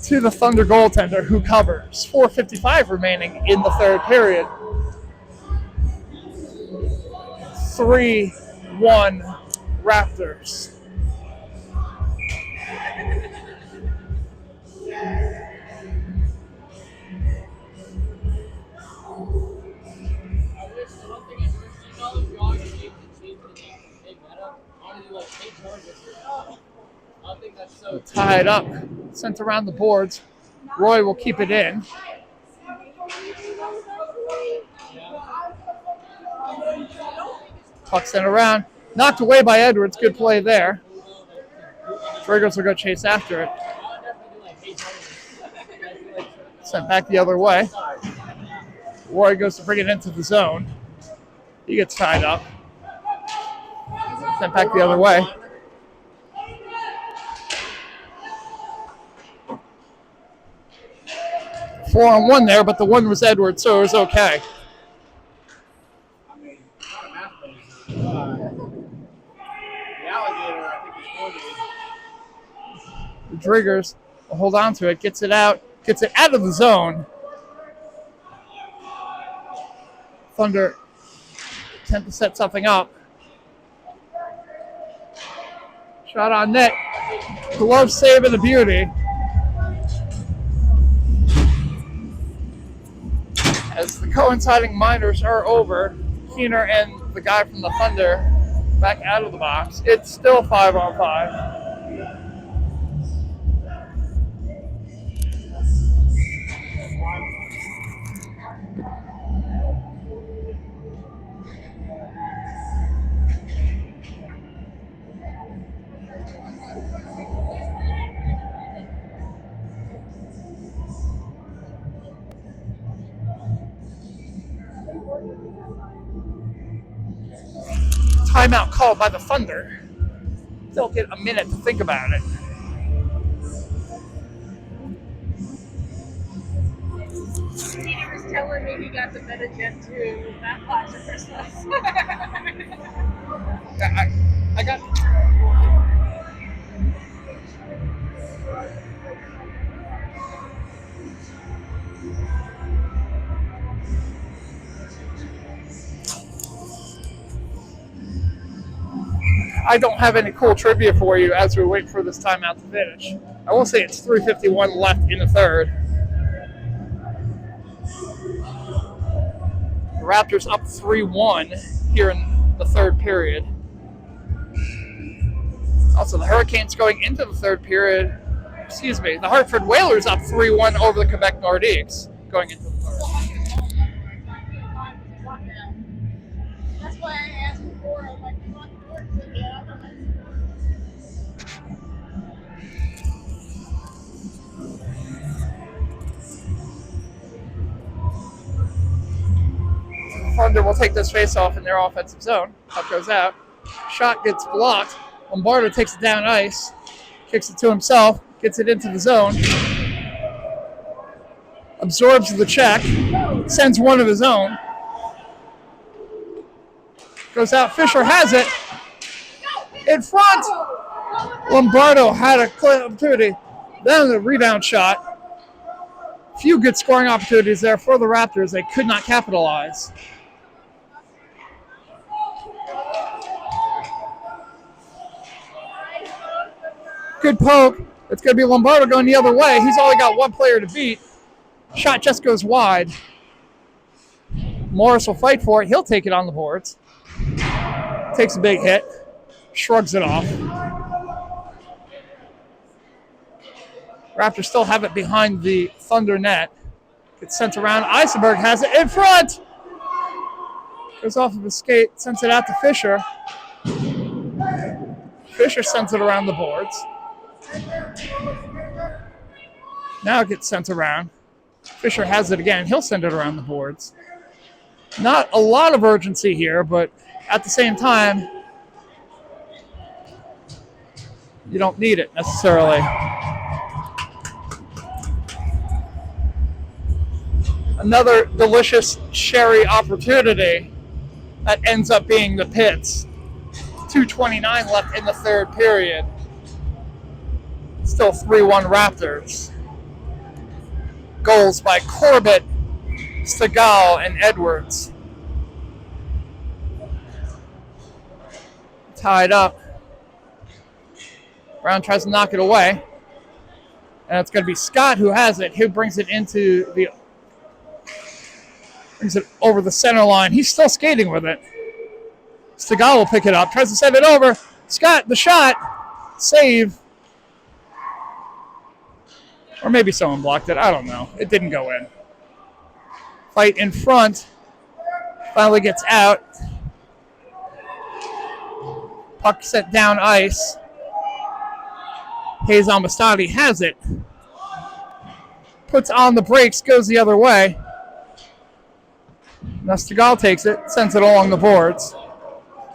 to the Thunder goaltender, who covers. 4:55 remaining in the third period. 3-1 Raptors. Tied up, sent around the boards. Roy will keep it in. Puck sent around, knocked away by Edwards. Good play there. Driggers will go chase after it. Sent back the other way. Roy goes to bring it into the zone. He gets tied up. Sent back the other way. Four on one there, but the one was Edwards, so it was okay. Driggers will hold on to it, gets it out of the zone. Thunder attempt to set something up. Shot on net. Glove save and a beauty. As the coinciding minors are over, Keener and the guy from the Thunder back out of the box. It's still 5-on-5. Timeout called by the Thunder. They'll get a minute to think about it. Peter was telling me he got the Metajet to Matt Clash for Christmas. I got. I don't have any cool trivia for you as we wait for this timeout to finish. I will say it's 3:51 left in the third. The Raptors up 3-1 here in the third period. Also, the Hurricanes going into the third period. The Hartford Whalers up 3-1 over the Quebec Nordiques going into the third. That's why I asked before. I'm like, you want to work? Yeah. Thunder will take this face off in their offensive zone. Puck goes out. Shot gets blocked. Lombardo takes it down ice. Kicks it to himself. Gets it into the zone. Absorbs the check. Sends one of his own. Goes out. Fisher has it. In front. Lombardo had a clear opportunity. Then the rebound shot. Few good scoring opportunities there for the Raptors. They could not capitalize. Good poke. It's going to be Lombardo going the other way. He's only got one player to beat. Shot just goes wide. Morris will fight for it. He'll take it on the boards. Takes a big hit. Shrugs it off. Raptors still have it behind the Thunder net. Gets sent around. Eisenberg has it in front. Goes off of his skate. Sends it out to Fisher. Fisher sends it around the boards. Now it gets sent around. Fisher has it again. He'll send it around the boards. Not a lot of urgency here, but at the same time, you don't need it necessarily. Another delicious sherry opportunity that ends up being the Pits. 2:29 left in the third period. Still 3-1 Raptors. Goals by Corbett, Segal, and Edwards. Tied up. Brown tries to knock it away. And it's going to be Scott who has it. Who brings it over the center line. He's still skating with it. Segal will pick it up. Tries to send it over. Scott, the shot. Save. Or maybe someone blocked it. I don't know. It didn't go in. Fight in front. Finally gets out. Puck set down ice. Hayes Amistadi has it. Puts on the brakes, goes the other way. Nastigal takes it, sends it along the boards.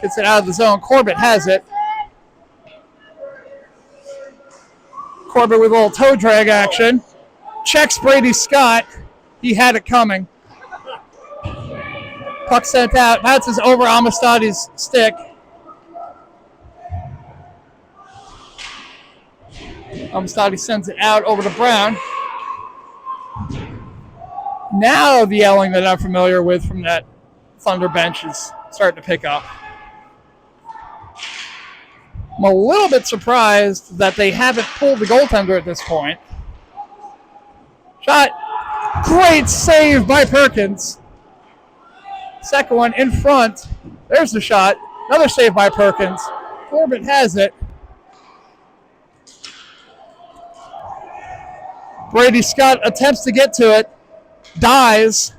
Gets it out of the zone. Corbett has it. Corbett with a little toe drag action. Checks Brady Scott. He had it coming. Puck sent out. Bounces over Amistadi's stick. Amistadi sends it out over to Brown. Now the yelling that I'm familiar with from that Thunder bench is starting to pick up. I'm a little bit surprised that they haven't pulled the goaltender at this point. Shot. Great save by Perkins. Second one in front. There's the shot. Another save by Perkins. Corbett has it. Brady Scott attempts to get to it. Dies.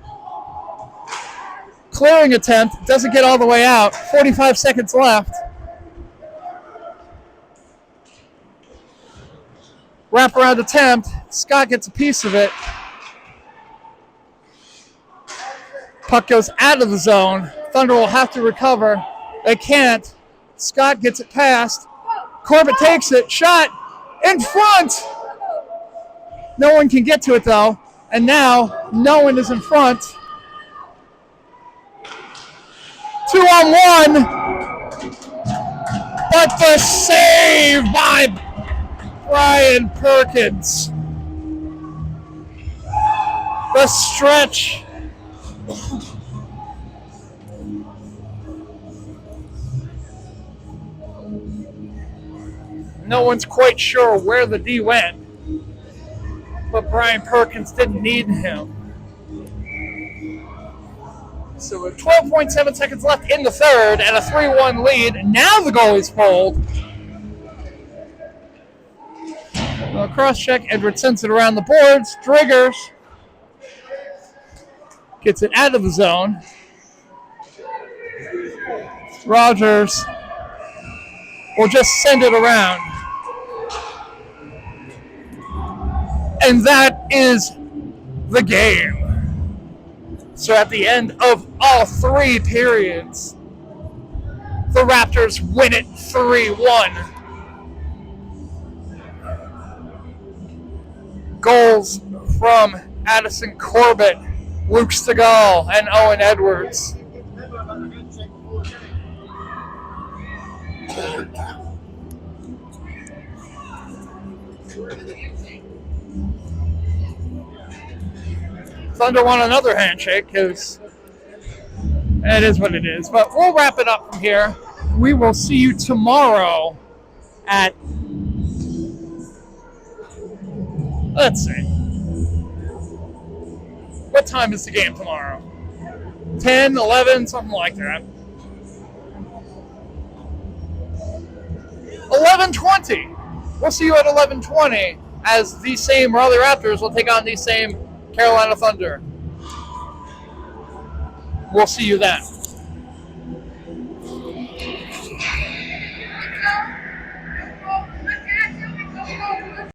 Clearing attempt. Doesn't get all the way out. 45 seconds left. Wraparound attempt. Scott gets a piece of it. Puck goes out of the zone. Thunder will have to recover. They can't. Scott gets it past. Corbett takes it. Shot in front. No one can get to it, though. And now, no one is in front. 2-on-1. But the save by Brian Perkins. The stretch. No one's quite sure where the D went, but Brian Perkins didn't need him. So with 12.7 seconds left in the third and a 3-1 lead, now the goalie's pulled. Well, cross check, Edwards sends it around the boards. Driggers gets it out of the zone. Rogers will just send it around. And that is the game. So at the end of all three periods, the Raptors win it 3-1. Goals from Addison Corbett, Luke Stegall, and Owen Edwards. Thunder won another handshake because it is what it is. But we'll wrap it up from here. We will see you tomorrow at, let's see. What time is the game tomorrow? 10, 11, something like that. 11:20. We'll see you at 11:20 as these same Raleigh Raptors will take on these same Carolina Thunder. We'll see you then.